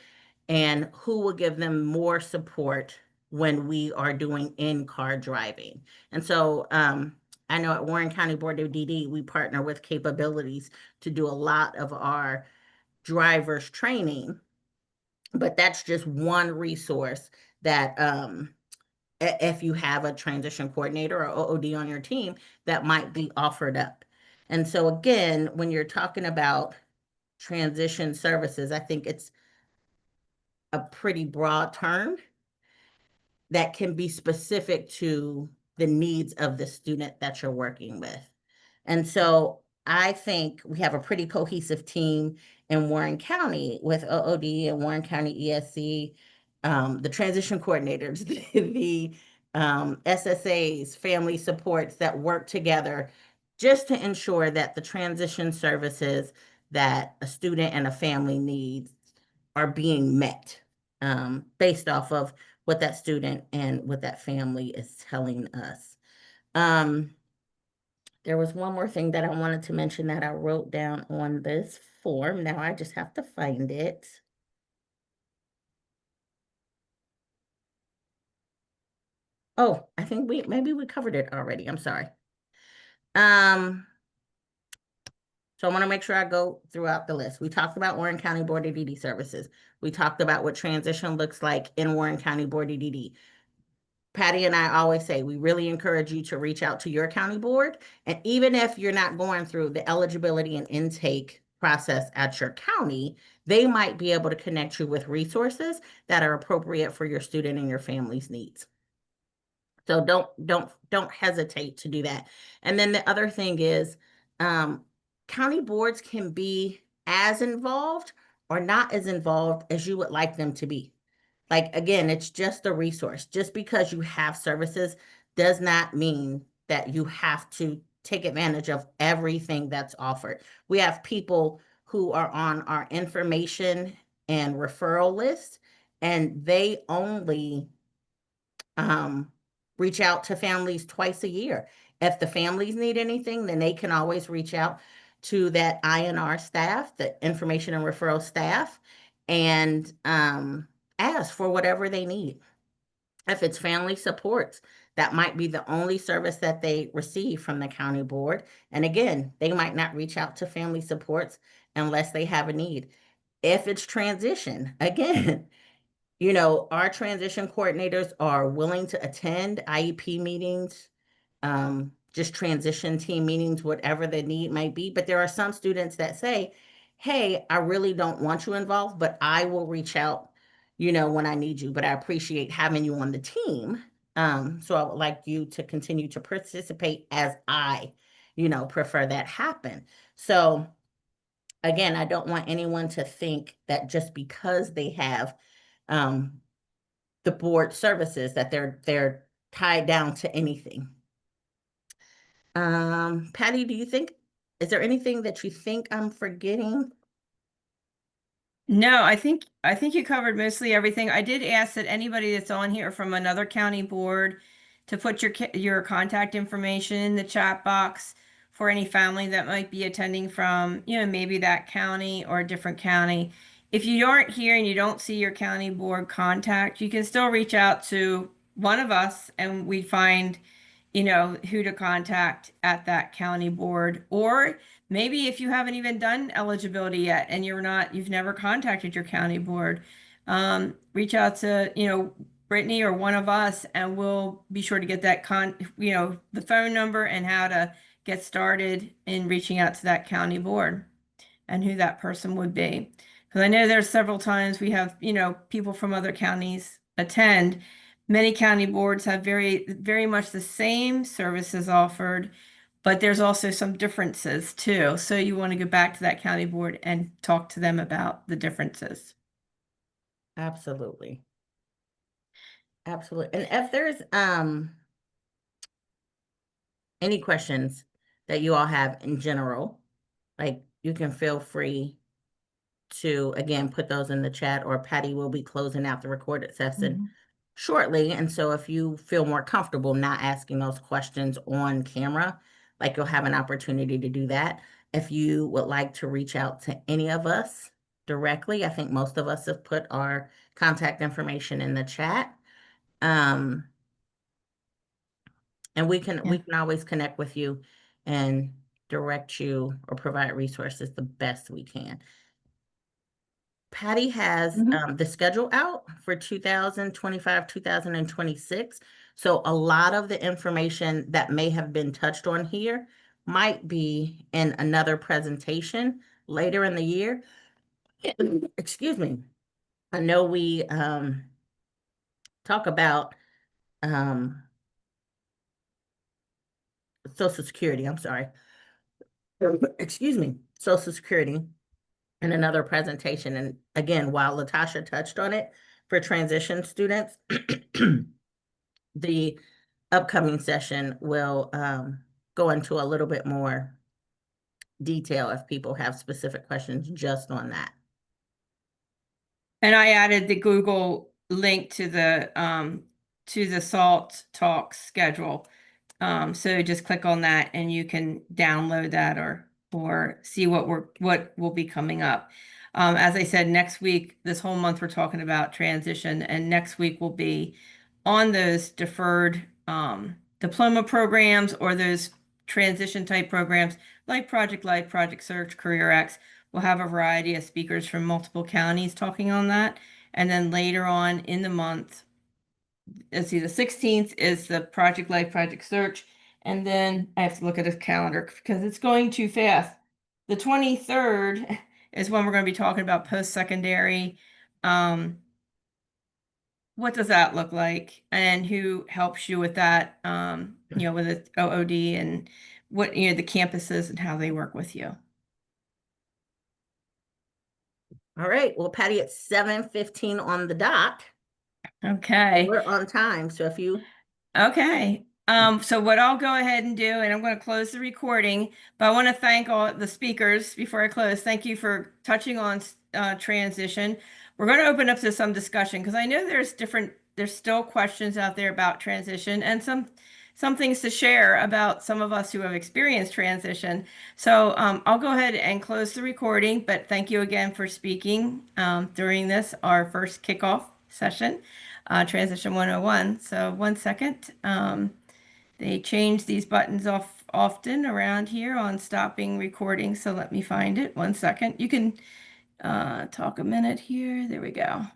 and who will give them more support when we are doing in-car driving. And so I know at Warren County Board of DD, we partner with Capabilities to do a lot of our drivers training, but that's just one resource that if you have a transition coordinator or OOD on your team, that might be offered up. And so again, when you're talking about transition services, I think it's a pretty broad term that can be specific to the needs of the student that you're working with. And so I think we have a pretty cohesive team in Warren County with OOD and Warren County ESC the transition coordinators, the SSAs, family supports that work together just to ensure that the transition services that a student and a family needs are being met based off of what that student and what that family is telling us. There was one more thing that I wanted to mention that I wrote down on this form. Now I just have to find it. Oh, I think maybe we covered it already. I'm sorry. So I want to make sure I go throughout the list. We talked about Warren County Board of DD services. We talked about what transition looks like in Warren County Board of DD. Patty and I always say, we really encourage you to reach out to your county board. And even if you're not going through the eligibility and intake process at your county, they might be able to connect you with resources that are appropriate for your student and your family's needs. So don't hesitate to do that. And then the other thing is, county boards can be as involved or not as involved as you would like them to be. Like, again, it's just a resource. Just because you have services does not mean that you have to take advantage of everything that's offered. We have people who are on our information and referral list, and they only reach out to families twice a year. If the families need anything, then they can always reach out to that INR staff, the information and referral staff, and ask for whatever they need. If it's family supports, that might be the only service that they receive from the county board. And again, they might not reach out to family supports unless they have a need. If it's transition, again, you know, our transition coordinators are willing to attend IEP meetings, just transition team meetings, whatever the need might be. But there are some students that say, hey, I really don't want you involved, but I will reach out, you know, when I need you, but I appreciate having you on the team. So I would like you to continue to participate as I, you know, prefer that happen. So again, I don't want anyone to think that just because they have the board services that they're tied down to anything. Patty, is there anything that you think I'm forgetting? No, I think you covered mostly everything. I did ask that anybody that's on here from another county board to put your contact information in the chat box for any family that might be attending from, you know, maybe that county or a different county. If you aren't here and you don't see your county board contact, you can still reach out to one of us and we find, you know, who to contact at that county board. Or maybe if you haven't even done eligibility yet and you've never contacted your county board, reach out to, you know, Brittany or one of us, and we'll be sure to get that the phone number and how to get started in reaching out to that county board and who that person would be. Because I know there's several times we have, you know, people from other counties attend. Many county boards have very, very much the same services offered, but there's also some differences too. So you want to go back to that county board and talk to them about the differences. Absolutely. Absolutely. And if there's any questions that you all have in general, like, you can feel free to, again, put those in the chat, or Patty will be closing out the recorded session shortly. And so if you feel more comfortable not asking those questions on camera, like, you'll have an opportunity to do that. If you would like to reach out to any of us directly, I think most of us have put our contact information in the chat. And we can always connect with you and direct you or provide resources the best we can. Patty has the schedule out for 2025, 2026. So a lot of the information that may have been touched on here might be in another presentation later in the year. Excuse me. I know we talk about Social Security. I'm sorry. Excuse me. Social Security in another presentation. And again, while Latosha touched on it, for transition students. The upcoming session will go into a little bit more detail if people have specific questions just on that. And I added the Google link to the SALT talk schedule. So just click on that and you can download that or see what will be coming up. As I said, next week, this whole month, we're talking about transition, and next week will be on those deferred diploma programs or those transition type programs like Project Life, Project Search, Career X. We'll have a variety of speakers from multiple counties talking on that. And then later on in the month, let's see, the 16th is the Project Life, Project Search. And then I have to look at his calendar because it's going too fast. The 23rd is when we're going to be talking about post-secondary. What does that look like? And who helps you with that, with the OOD and what, the campuses and how they work with you. All right, well, Patty, it's 7:15 on the dot. Okay. We're on time, so if you... Okay. So what I'll go ahead and do, and I'm going to close the recording, but I want to thank all the speakers before I close. Thank you for touching on transition. We're going to open up to some discussion because I know there's still questions out there about transition and some things to share about some of us who have experienced transition. So I'll go ahead and close the recording, but thank you again for speaking during this, our first kickoff session. Transition 101. So 1 second. They change these buttons off often around here on stopping recording. So let me find it. 1 second. You can talk a minute here. There we go.